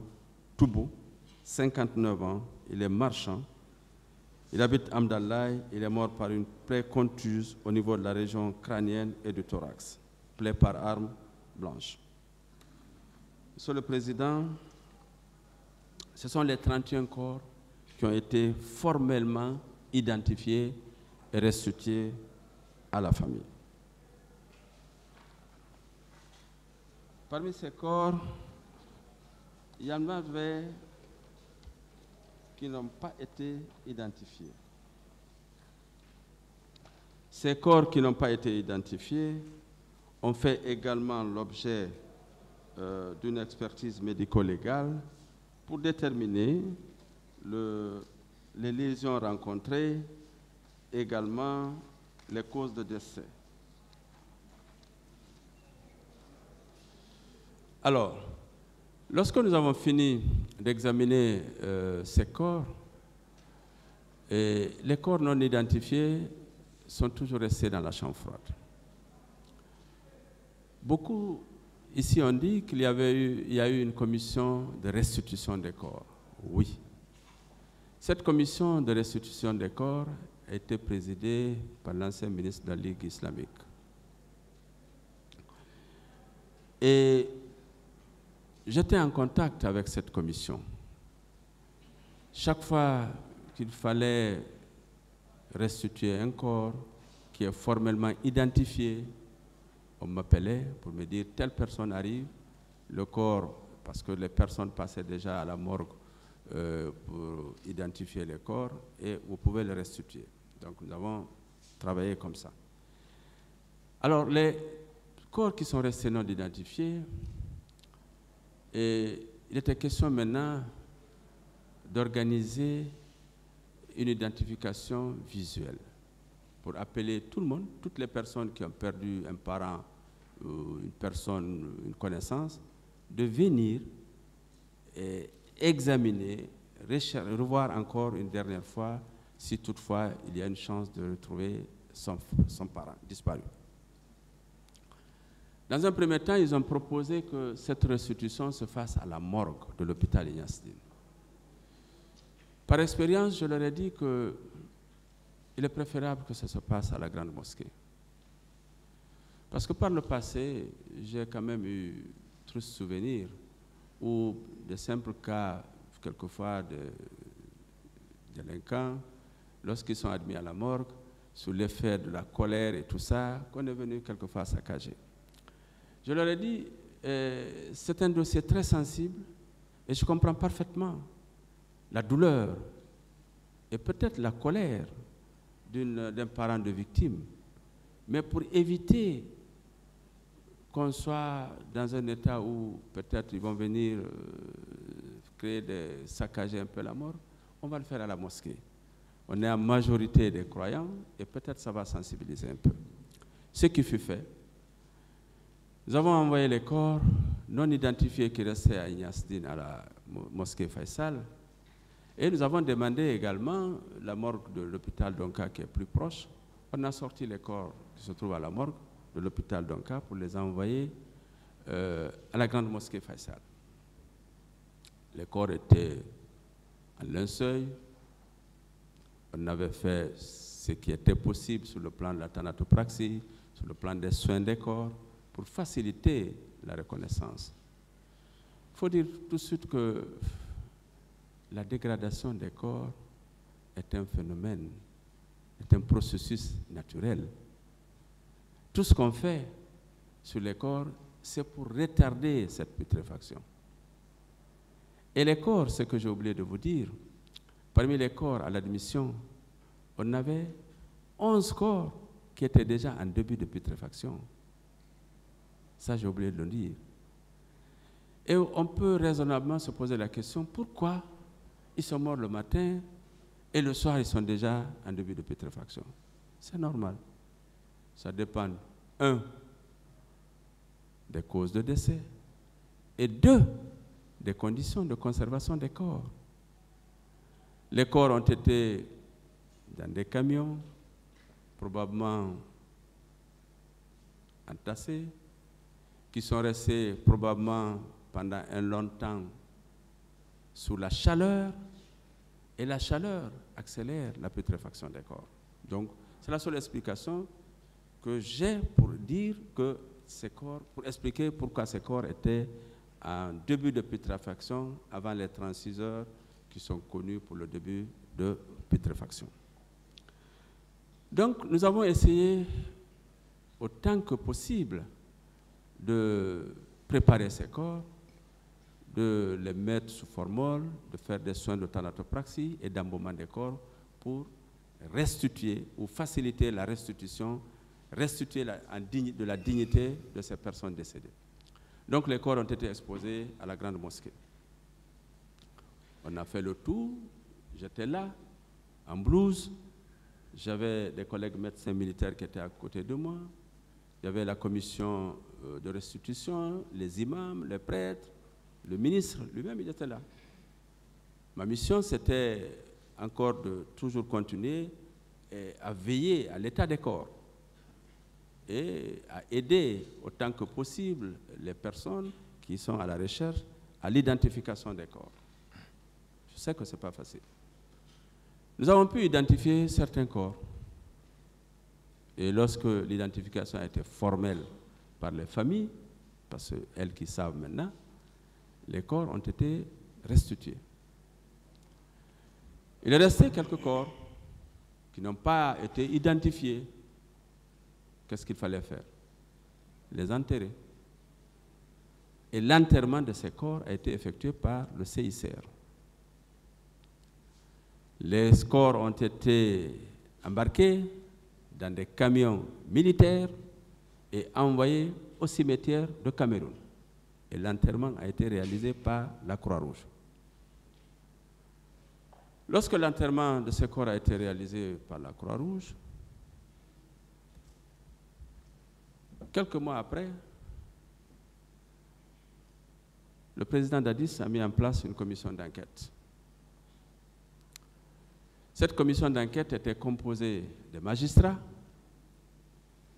Toubou, 59 ans, il est marchand, il habite Amdalaï, il est mort par une plaie contuse au niveau de la région crânienne et du thorax, plaie par arme blanche. Monsieur le Président, ce sont les 31 corps qui ont été formellement identifiés et restitués à la famille. Parmi ces corps, il y en avait qui n'ont pas été identifiés. Ces corps qui n'ont pas été identifiés ont fait également l'objet d'une expertise médico-légale pour déterminer les lésions rencontrées, également les causes de décès. Alors, lorsque nous avons fini d'examiner ces corps, les corps non identifiés sont toujours restés dans la chambre froide. Beaucoup ici ont dit qu'il y a eu une commission de restitution des corps. Oui. Cette commission de restitution des corps a été présidée par l'ancien ministre de la Ligue islamique. Et j'étais en contact avec cette commission. Chaque fois qu'il fallait restituer un corps qui est formellement identifié, on m'appelait pour me dire telle personne arrive, le corps, parce que les personnes passaient déjà à la morgue pour identifier les corps, et vous pouvez le restituer. Donc nous avons travaillé comme ça. Alors les corps qui sont restés non identifiés, et il était question maintenant d'organiser une identification visuelle pour appeler tout le monde, toutes les personnes qui ont perdu un parent, une personne, une connaissance, de venir et examiner, revoir encore une dernière fois si toutefois il y a une chance de retrouver son parent disparu. Dans un premier temps, ils ont proposé que cette restitution se fasse à la morgue de l'hôpital Ignace-Dine. Par expérience, je leur ai dit qu'il est préférable que ça se passe à la grande mosquée. Parce que par le passé, j'ai quand même eu trop de souvenirs où de simples cas, quelquefois de délinquants, lorsqu'ils sont admis à la morgue, sous l'effet de la colère et tout ça, qu'on est venu quelquefois saccager. Je leur ai dit, c'est un dossier très sensible et je comprends parfaitement la douleur et peut-être la colère d'un parent de victime. Mais pour éviter qu'on soit dans un état où peut-être ils vont venir saccager un peu la mort, on va le faire à la mosquée. On est en majorité des croyants et peut-être ça va sensibiliser un peu. Ce qui fut fait, nous avons envoyé les corps non identifiés qui restaient à Ignace-Dine à la mosquée Faisal. Et nous avons demandé également la morgue de l'hôpital d'Onka qui est plus proche. On a sorti les corps qui se trouvent à la morgue de l'hôpital d'Onka pour les envoyer à la grande mosquée Faisal. Les corps étaient en linceul, On avait fait ce qui était possible sur le plan de la thanatopraxie, sur le plan des soins des corps, pour faciliter la reconnaissance. Il faut dire tout de suite que la dégradation des corps est un phénomène, est un processus naturel. Tout ce qu'on fait sur les corps, c'est pour retarder cette putréfaction. Et les corps, ce que j'ai oublié de vous dire, parmi les corps à l'admission, on avait 11 corps qui étaient déjà en début de putréfaction. Ça, j'ai oublié de le dire. Et on peut raisonnablement se poser la question, pourquoi ils sont morts le matin et le soir, ils sont déjà en début de putréfaction? C'est normal. Ça dépend, 1, des causes de décès, et 2, des conditions de conservation des corps. Les corps ont été dans des camions, probablement entassés, qui sont restés probablement pendant un long temps sous la chaleur, et la chaleur accélère la putréfaction des corps. Donc, c'est la seule explication que j'ai pour dire que ces corps, pour expliquer pourquoi ces corps étaient en début de putréfaction avant les 36 heures qui sont connues pour le début de putréfaction. Donc, nous avons essayé autant que possible de préparer ces corps, de les mettre sous formol, de faire des soins de thanatopraxie et d'embaumement des corps pour restituer ou faciliter la restitution, restituer de la dignité de ces personnes décédées. Donc les corps ont été exposés à la grande mosquée. On a fait le tour, j'étais là, en blouse, j'avais des collègues médecins militaires qui étaient à côté de moi, il y avait la commission de restitution, les imams, les prêtres, le ministre lui-même, il était là. Ma mission, c'était encore de toujours continuer à veiller à l'état des corps et à aider autant que possible les personnes qui sont à la recherche à l'identification des corps. Je sais que ce n'est pas facile. Nous avons pu identifier certains corps. Et lorsque l'identification a été formelle par les familles, parce qu'elles qui savent maintenant, les corps ont été restitués. Il est resté quelques corps qui n'ont pas été identifiés. Qu'est-ce qu'il fallait faire? Les enterrer. Et l'enterrement de ces corps a été effectué par le CICR. Les corps ont été embarqués dans des camions militaires et envoyés au cimetière de Cameroun. Et l'enterrement a été réalisé par la Croix-Rouge. Lorsque l'enterrement de ces corps a été réalisé par la Croix-Rouge, quelques mois après, le président Dadis a mis en place une commission d'enquête. Cette commission d'enquête était composée des magistrats,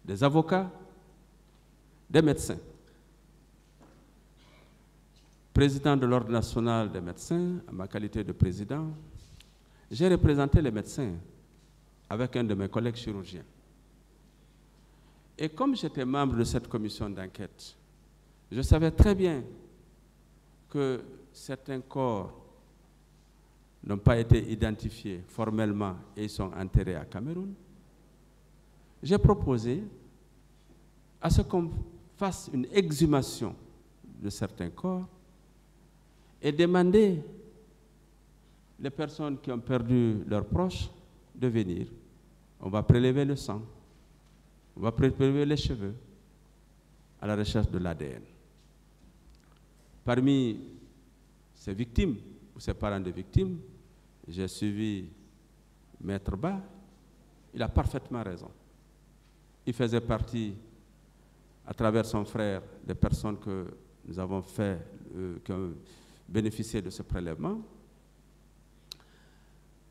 des avocats, des médecins. Président de l'Ordre national des médecins, à ma qualité de président, j'ai représenté les médecins avec un de mes collègues chirurgiens. Et comme j'étais membre de cette commission d'enquête, je savais très bien que certains corps n'ont pas été identifiés formellement et ils sont enterrés à Cameroun. J'ai proposé à ce qu'on fasse une exhumation de certains corps et demander les personnes qui ont perdu leurs proches de venir. On va prélever le sang, on va prélever les cheveux à la recherche de l'ADN. Parmi ces victimes, ou ces parents de victimes, j'ai suivi Maître Ba. Il a parfaitement raison. Il faisait partie, à travers son frère, des personnes que nous avons fait, qui ont bénéficié de ce prélèvement.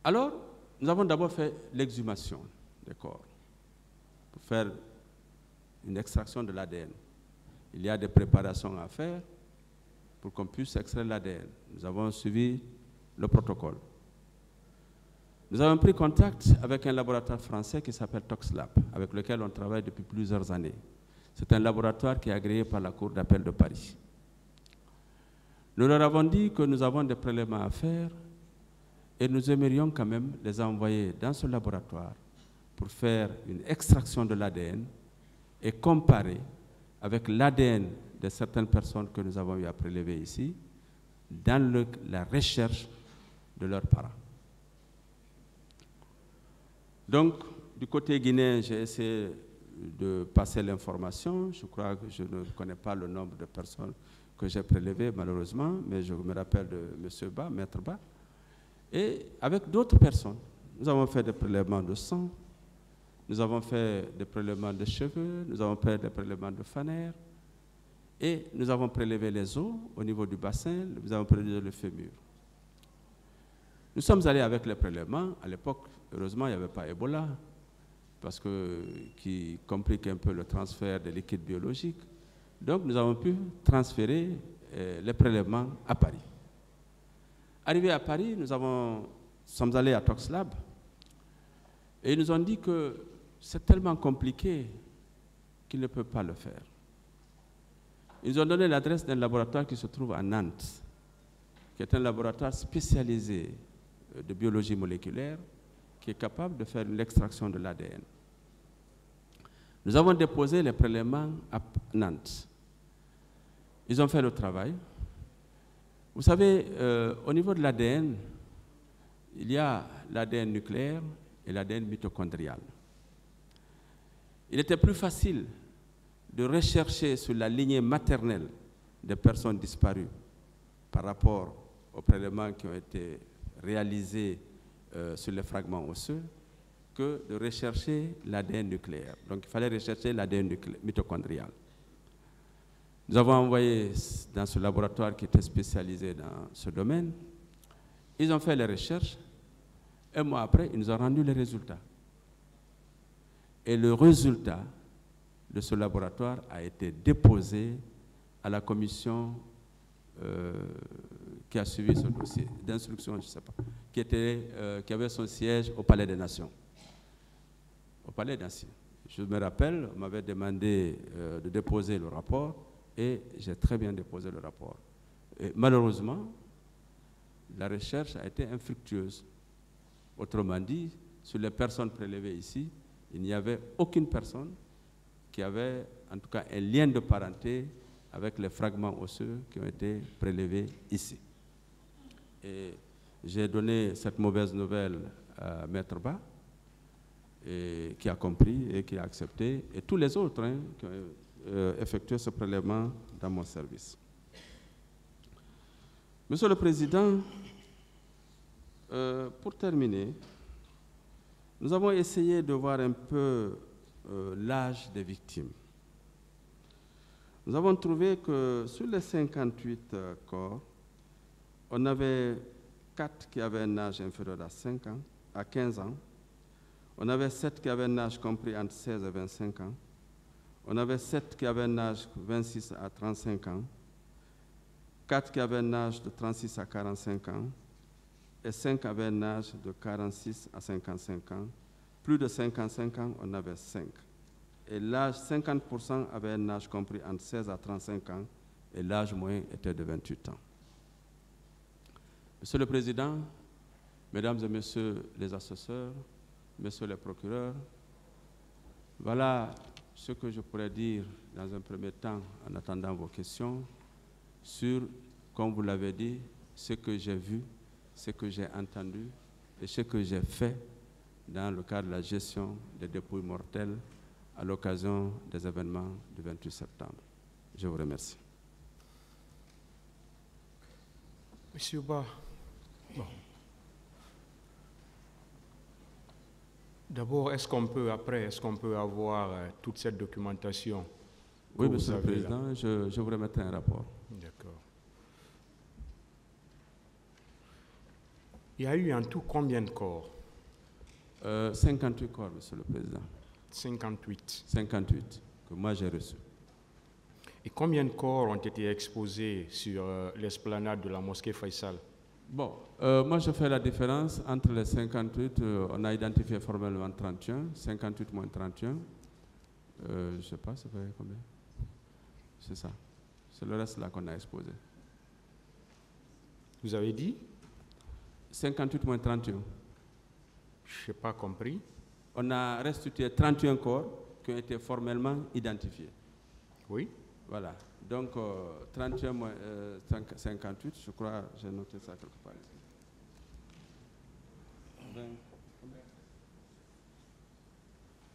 Alors, nous avons d'abord fait l'exhumation des corps pour faire une extraction de l'ADN. Il y a des préparations à faire pour qu'on puisse extraire l'ADN. Nous avons suivi le protocole. Nous avons pris contact avec un laboratoire français qui s'appelle ToxLab, avec lequel on travaille depuis plusieurs années. C'est un laboratoire qui est agréé par la Cour d'appel de Paris. Nous leur avons dit que nous avons des prélèvements à faire et nous aimerions quand même les envoyer dans ce laboratoire pour faire une extraction de l'ADN et comparer avec l'ADN de certaines personnes que nous avons eu à prélever ici dans la recherche de leurs parents. Donc, du côté guinéen, j'ai essayé de passer l'information. Je crois que je ne connais pas le nombre de personnes que j'ai prélevées, malheureusement, mais je me rappelle de M. Ba, Maître Ba. Et avec d'autres personnes, nous avons fait des prélèvements de sang, nous avons fait des prélèvements de cheveux, nous avons fait des prélèvements de fanères, et nous avons prélevé les os au niveau du bassin, nous avons prélevé le fémur. Nous sommes allés avec les prélèvements. À l'époque, heureusement, il n'y avait pas Ebola, parce que, qui complique un peu le transfert des liquides biologiques. Donc, nous avons pu transférer les prélèvements à Paris. Arrivés à Paris, nous sommes allés à ToxLab et ils nous ont dit que c'est tellement compliqué qu'ils ne peuvent pas le faire. Ils nous ont donné l'adresse d'un laboratoire qui se trouve à Nantes, qui est un laboratoire spécialisé de biologie moléculaire, qui est capable de faire l'extraction de l'ADN. Nous avons déposé les prélèvements à Nantes. Ils ont fait le travail. Vous savez, au niveau de l'ADN, il y a l'ADN nucléaire et l'ADN mitochondrial. Il était plus facile de rechercher sur la lignée maternelle des personnes disparues par rapport aux prélèvements qui ont été réalisés sur les fragments osseux que de rechercher l'ADN nucléaire. Donc il fallait rechercher l'ADN mitochondrial. Nous avons envoyé dans ce laboratoire qui était spécialisé dans ce domaine. Ils ont fait les recherches. Un mois après, ils nous ont rendu les résultats. Et le résultat de ce laboratoire a été déposé à la commission qui a suivi ce dossier d'instruction, je ne sais pas, qui avait son siège au Palais des Nations. Au Palais des Nations. Je me rappelle, on m'avait demandé de déposer le rapport et j'ai très bien déposé le rapport. Et malheureusement, la recherche a été infructueuse. Autrement dit, sur les personnes prélevées ici, il n'y avait aucune personne qui avait en tout cas un lien de parenté avec les fragments osseux qui ont été prélevés ici. Et j'ai donné cette mauvaise nouvelle à Maître Ba, et qui a compris et qui a accepté, et tous les autres qui ont effectué ce prélèvement dans mon service. Monsieur le Président, pour terminer, nous avons essayé de voir un peu l'âge des victimes. Nous avons trouvé que sur les 58 corps, on avait 4 qui avaient un âge inférieur à 15 ans. On avait 7 qui avaient un âge compris entre 16 et 25 ans. On avait 7 qui avaient un âge de 26 à 35 ans. 4 qui avaient un âge de 36 à 45 ans. Et 5 avaient un âge de 46 à 55 ans. Plus de 55 ans, on avait 5. Et l'âge, 50% avaient un âge compris entre 16 à 35 ans. Et l'âge moyen était de 28 ans. Monsieur le Président, Mesdames et Messieurs les assesseurs, Messieurs les procureurs, voilà ce que je pourrais dire dans un premier temps en attendant vos questions sur, comme vous l'avez dit, ce que j'ai vu, ce que j'ai entendu et ce que j'ai fait dans le cadre de la gestion des dépouilles mortelles à l'occasion des événements du 28 septembre. Je vous remercie. Monsieur Ba, bon. D'abord, est-ce qu'on peut avoir toute cette documentation? Oui, Monsieur le Président, je vous remettrai un rapport. D'accord. Il y a eu en tout combien de corps? 58 corps, Monsieur le Président. 58. 58, que moi j'ai reçus. Et combien de corps ont été exposés sur l'esplanade de la mosquée Faisal? Bon, moi je fais la différence entre les 58, on a identifié formellement 31, 58 moins 31, je ne sais pas, ça fait combien? C'est ça, c'est le reste là qu'on a exposé. Vous avez dit? 58 moins 31. Je n'ai pas compris. On a restitué 31 corps qui ont été formellement identifiés. Oui. Voilà. Donc, 31 moins 58, je crois, j'ai noté ça quelque part ici.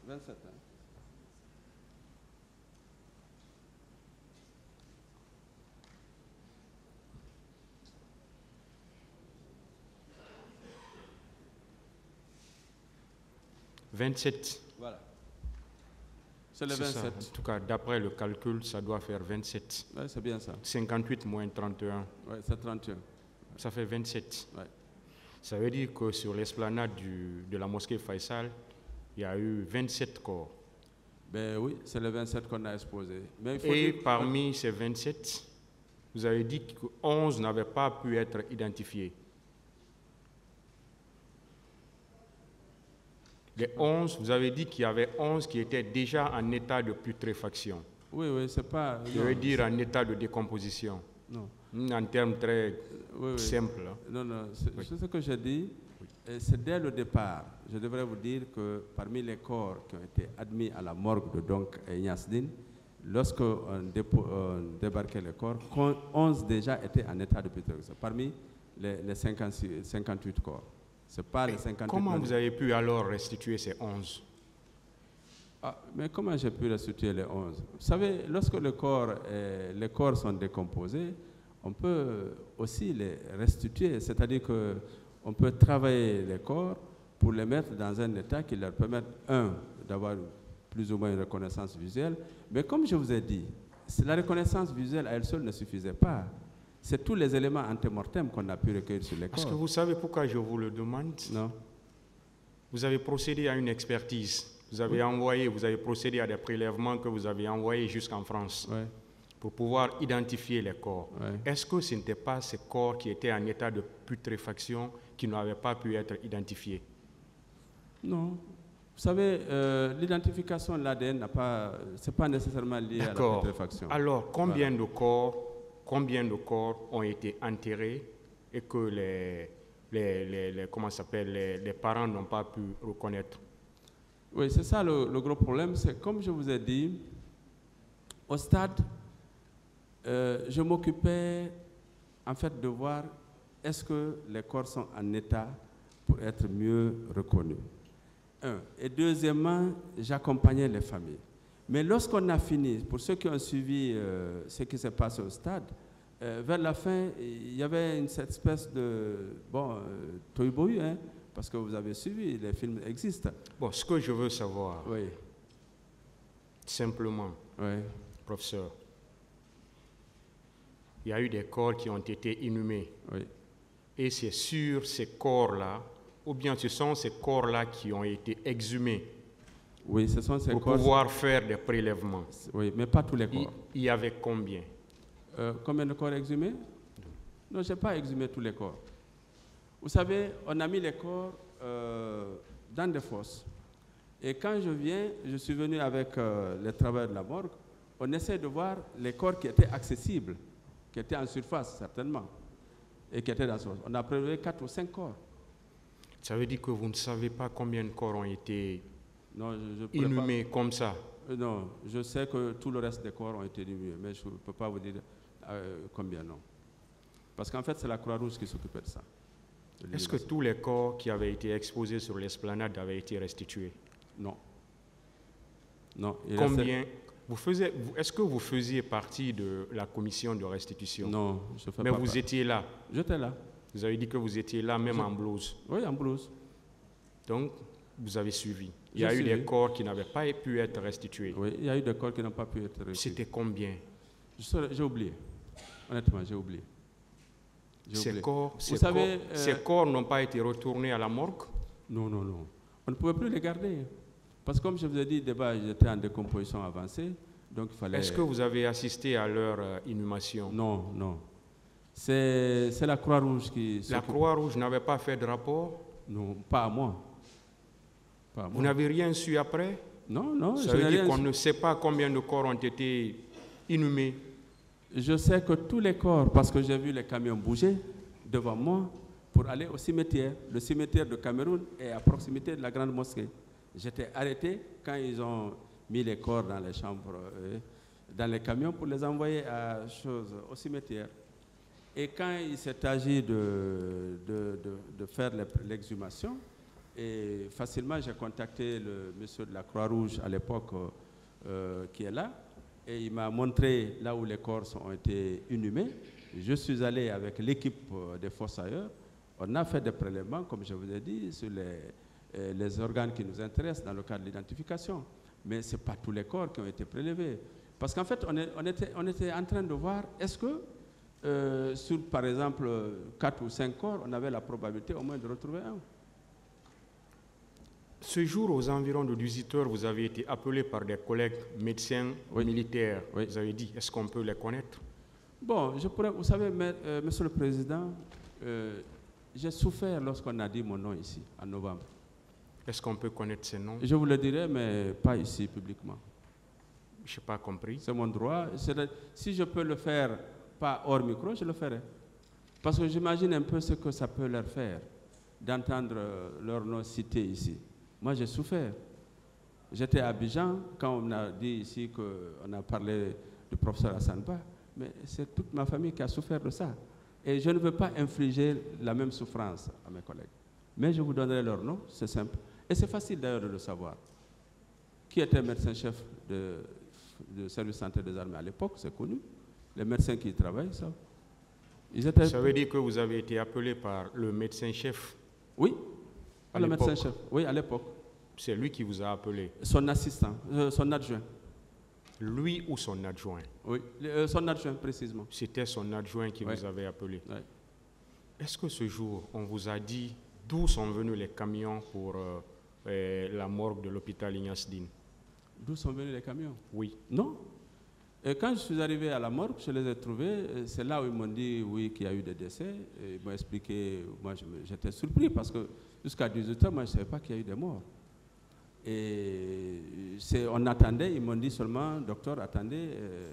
27, hein? « 27. Voilà. C'est le 27. Ça. En tout cas, d'après le calcul, ça doit faire 27. Oui, c'est bien ça. 58 moins 31. Oui, c'est 31. Ça fait 27. Ouais. Ça veut dire que sur l'esplanade de la mosquée Faisal, il y a eu 27 corps. Ben oui, c'est le 27 qu'on a exposé. Mais il faut et dire... parmi ces 27, vous avez dit que 11 n'avaient pas pu être identifiés. Les 11, vous avez dit qu'il y avait 11 qui étaient déjà en état de putréfaction. Oui, oui, c'est pas... Je veux dire en état de décomposition. Non. En termes très simples. Non, non, c'est ce que j'ai dit. C'est dès le départ, je devrais vous dire que parmi les corps qui ont été admis à la morgue de Donk et Niasdine, lorsque on débarquait les corps, 11 déjà étaient en état de putréfaction, parmi les 58 corps. C'est pas les 58. Comment vous avez pu alors restituer ces 11? Mais comment j'ai pu restituer les 11? Vous savez, lorsque les corps sont décomposés, on peut aussi les restituer, c'est-à-dire qu'on peut travailler les corps pour les mettre dans un état qui leur permette, d'avoir plus ou moins une reconnaissance visuelle, mais comme je vous ai dit, la reconnaissance visuelle à elle seule ne suffisait pas. C'est tous les éléments antémortem qu'on a pu recueillir sur les corps. Est-ce que vous savez pourquoi je vous le demande? Non. Vous avez procédé à une expertise. Vous avez procédé à des prélèvements que vous avez envoyés jusqu'en France pour pouvoir identifier les corps. Est-ce que ce n'était pas ces corps qui étaient en état de putréfaction qui n'avaient pas pu être identifiés? Non. Vous savez, l'identification de l'ADN c'est pas nécessairement lié à la putréfaction. Alors, combien de corps ont été enterrés et que les parents n'ont pas pu reconnaître? Oui, c'est ça le gros problème. C'est comme je vous ai dit, au stade, je m'occupais en fait de voir est-ce que les corps sont en état pour être mieux reconnus. Et deuxièmement, j'accompagnais les familles. Mais lorsqu'on a fini, pour ceux qui ont suivi ce qui s'est passé au stade, vers la fin, il y avait cette espèce de tohu-bohu, hein, parce que vous avez suivi, les films existent. Bon, ce que je veux savoir, simplement, professeur, il y a eu des corps qui ont été inhumés. Et c'est sur ces corps-là, ou bien ce sont ces corps-là qui ont été exhumés. Oui, ce sont ces corps. Pour pouvoir faire des prélèvements. Oui, mais pas tous les corps. Il y avait combien? Combien de corps exhumés? Non, je n'ai pas exhumé tous les corps. Vous savez, on a mis les corps dans des fosses. Et quand je suis venu avec les travailleurs de la morgue, on essaie de voir les corps qui étaient accessibles, qui étaient en surface certainement, et qui étaient dans ce... On a prélevé 4 ou 5 corps. Ça veut dire que vous ne savez pas combien de corps ont été inhumés comme ça? Non, je sais que tout le reste des corps ont été inhumés, mais je ne peux pas vous dire combien, non. Parce qu'en fait, c'est la Croix-Rouge qui s'occupait de ça. Est-ce que tous les corps qui avaient été exposés sur l'esplanade avaient été restitués? Non. Non. Combien? Est-ce que vous faisiez partie de la commission de restitution? Non, je ne fais pas. Mais vous étiez là? J'étais là. Vous avez dit que vous étiez là, même en blouse? Oui, en blouse. Donc, vous avez suivi. Il y a eu des corps qui n'avaient pas pu être restitués. Oui, il y a eu des corps qui n'ont pas pu être restitués. C'était combien? J'ai oublié. Honnêtement, j'ai oublié. Ces corps n'ont pas été retournés à la morgue? Non, non, non. On ne pouvait plus les garder. Parce que comme je vous ai dit, ils étaient en décomposition avancée. Donc il fallait... Est-ce que vous avez assisté à leur inhumation? Non, non. C'est la Croix-Rouge qui... La Croix-Rouge n'avait pas fait de rapport? Non, pas à moi. Pas à moi. Vous n'avez rien su après? Non, non. Ça veut dire qu'on ne sait pas combien de corps ont été inhumés? Je sais que tous les corps, parce que j'ai vu les camions bouger devant moi pour aller au cimetière. Le cimetière de Cameroun est à proximité de la grande mosquée. J'étais arrêté quand ils ont mis les corps dans les chambres, dans les camions pour les envoyer au cimetière. Et quand il s'est agi de faire l'exhumation, et facilement j'ai contacté le monsieur de la Croix-Rouge à l'époque qui est là, et il m'a montré là où les corps ont été inhumés. Je suis allé avec l'équipe des fossoyeurs. On a fait des prélèvements, comme je vous ai dit, sur les organes qui nous intéressent dans le cadre de l'identification. Mais ce n'est pas tous les corps qui ont été prélevés. Parce qu'en fait, on était en train de voir, est-ce que sur, par exemple, 4 ou 5 corps, on avait la probabilité au moins de retrouver un. Ce jour, aux environs de 18h, vous avez été appelé par des collègues médecins militaires. Oui. Vous avez dit, est-ce qu'on peut les connaître? Bon, vous savez, Monsieur le Président, j'ai souffert lorsqu'on a dit mon nom ici, en novembre. Est-ce qu'on peut connaître ces noms? Je vous le dirai, mais pas ici, publiquement. Je n'ai pas compris. C'est mon droit. Si je peux le faire, pas hors micro, je le ferai. Parce que j'imagine un peu ce que ça peut leur faire, d'entendre leur nom cité ici. Moi, j'ai souffert. J'étais à Abidjan quand on a dit ici qu'on a parlé du professeur Hassan Ba, mais c'est toute ma famille qui a souffert de ça. Et je ne veux pas infliger la même souffrance à mes collègues. Mais je vous donnerai leur nom, c'est simple. Et c'est facile d'ailleurs de le savoir. Qui était médecin-chef du service santé des armées à l'époque, c'est connu. Les médecins qui y travaillent, ça. Ça veut dire que vous avez été appelé par le médecin-chef? Oui, par le médecin-chef. Oui, à l'époque. C'est lui qui vous a appelé? Son assistant, son adjoint. Lui ou son adjoint? Oui, son adjoint précisément. C'était son adjoint qui vous avait appelé. Oui. Est-ce que ce jour, on vous a dit d'où sont venus les camions pour la morgue de l'hôpital Ignace Dine? D'où sont venus les camions? Oui. Non. Et quand je suis arrivé à la morgue, je les ai trouvés. C'est là où ils m'ont dit oui qu'il y a eu des décès. Et ils m'ont expliqué. Moi, j'étais surpris parce que jusqu'à 18h, moi, je ne savais pas qu'il y a eu des morts. Et on attendait, ils m'ont dit seulement, docteur, attendez,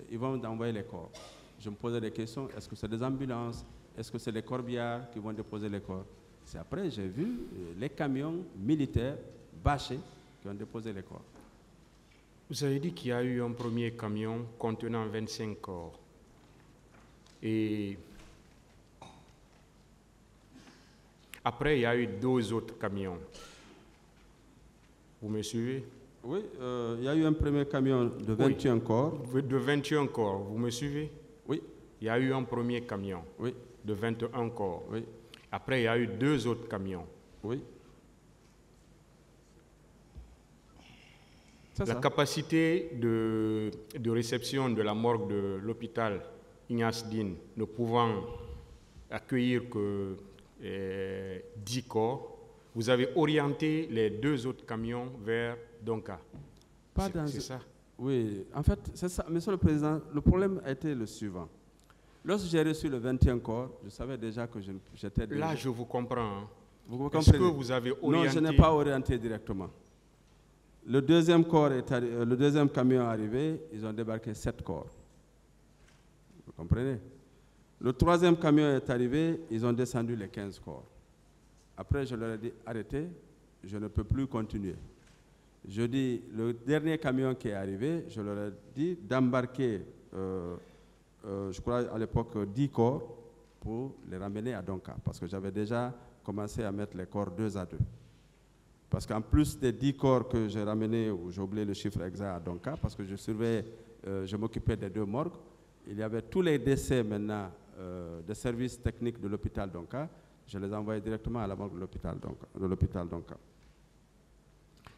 ils vont envoyer les corps. Je me posais des questions, est-ce que c'est des ambulances? Est-ce que c'est les corbières qui vont déposer les corps? C'est après, j'ai vu les camions militaires bâchés qui ont déposé les corps. Vous avez dit qu'il y a eu un premier camion contenant 25 corps. Et après, il y a eu 2 autres camions. Vous me suivez? Oui, il y a eu un premier camion de 21 corps. De 21 corps, vous me suivez? Oui. Il y a eu un premier camion de 21 corps. Oui. Après, il y a eu 2 autres camions. Oui. La capacité de réception de la morgue de l'hôpital Ignace Dine ne pouvant accueillir que 10 corps, vous avez orienté les 2 autres camions vers Donka. C'est ça? Oui, en fait, c'est ça. Monsieur le Président, le problème a été le suivant. Lorsque j'ai reçu le 21 corps, je savais déjà que j'étais... Là, je vous comprends. Vous comprenez? Est-ce que vous avez orienté? Non, je n'ai pas orienté directement. Le deuxième camion est arrivé, ils ont débarqué 7 corps. Vous comprenez? Le 3e camion est arrivé, ils ont descendu les 15 corps. Après, je leur ai dit, arrêtez, je ne peux plus continuer. Je dis, le dernier camion qui est arrivé, je leur ai dit d'embarquer, je crois à l'époque, 10 corps pour les ramener à Donka, parce que j'avais déjà commencé à mettre les corps 2 à 2. Parce qu'en plus des 10 corps que j'ai ramenés, ou j'ai oublié le chiffre exact à Donka, parce que je m'occupais des 2 morgues, il y avait tous les décès maintenant des services techniques de l'hôpital Donka, je les envoyais directement à la morgue de l'hôpital Donka.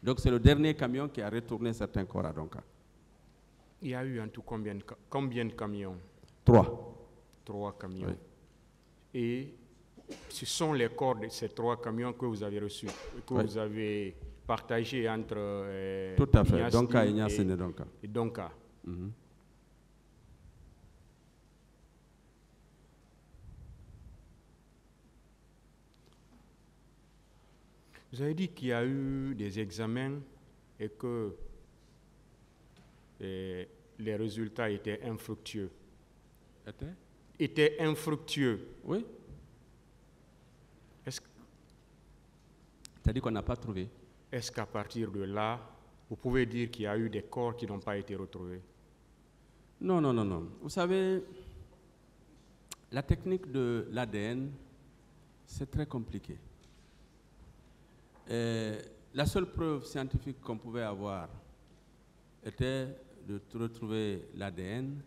Donc c'est le dernier camion qui a retourné certains corps à Donka. Il y a eu en tout combien de camions? 3. 3 camions. Oui. Et ce sont les corps de ces 3 camions que vous avez reçus, que vous avez partagés entre tout à fait, Donka, Ignace et Donka. Et Donka. Vous avez dit qu'il y a eu des examens et que les résultats étaient infructueux. Étaient infructueux. Oui. Est-ce C'est-à-dire qu'on n'a pas trouvé. Est-ce qu'à partir de là, vous pouvez dire qu'il y a eu des corps qui n'ont pas été retrouvés? Non, non, non, non. Vous savez, la technique de l'ADN, c'est très compliqué. La seule preuve scientifique qu'on pouvait avoir était de retrouver l'ADN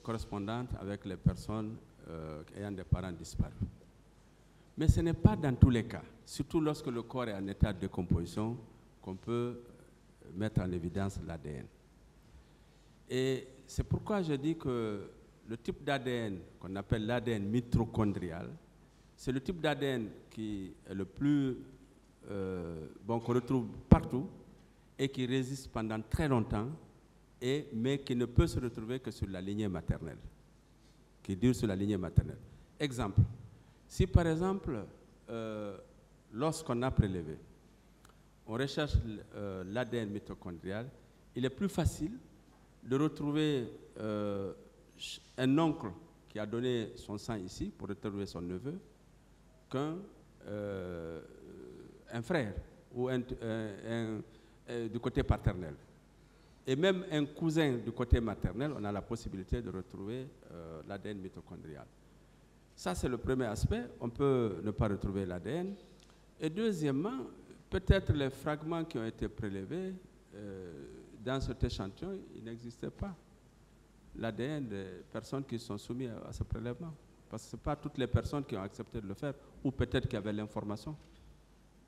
correspondante avec les personnes ayant des parents disparus. Mais ce n'est pas dans tous les cas, surtout lorsque le corps est en état de décomposition, qu'on peut mettre en évidence l'ADN. Et c'est pourquoi je dis que le type d'ADN qu'on appelle l'ADN mitochondrial, c'est le type d'ADN qui est le plus qu'on retrouve partout et qui résiste pendant très longtemps, mais qui ne peut se retrouver que sur la lignée maternelle, qui dure sur la lignée maternelle. Exemple, si par exemple, lorsqu'on a prélevé, on recherche l'ADN mitochondrial, il est plus facile de retrouver un oncle qui a donné son sang ici pour retrouver son neveu qu'un frère ou du côté paternel. Et même un cousin du côté maternel, on a la possibilité de retrouver l'ADN mitochondrial. Ça, c'est le premier aspect. On peut ne pas retrouver l'ADN. Et deuxièmement, peut-être les fragments qui ont été prélevés dans cet échantillon, il n'existait pas l'ADN des personnes qui sont soumises à ce prélèvement. Parce que ce n'est pas toutes les personnes qui ont accepté de le faire, ou peut-être qui avaient l'information.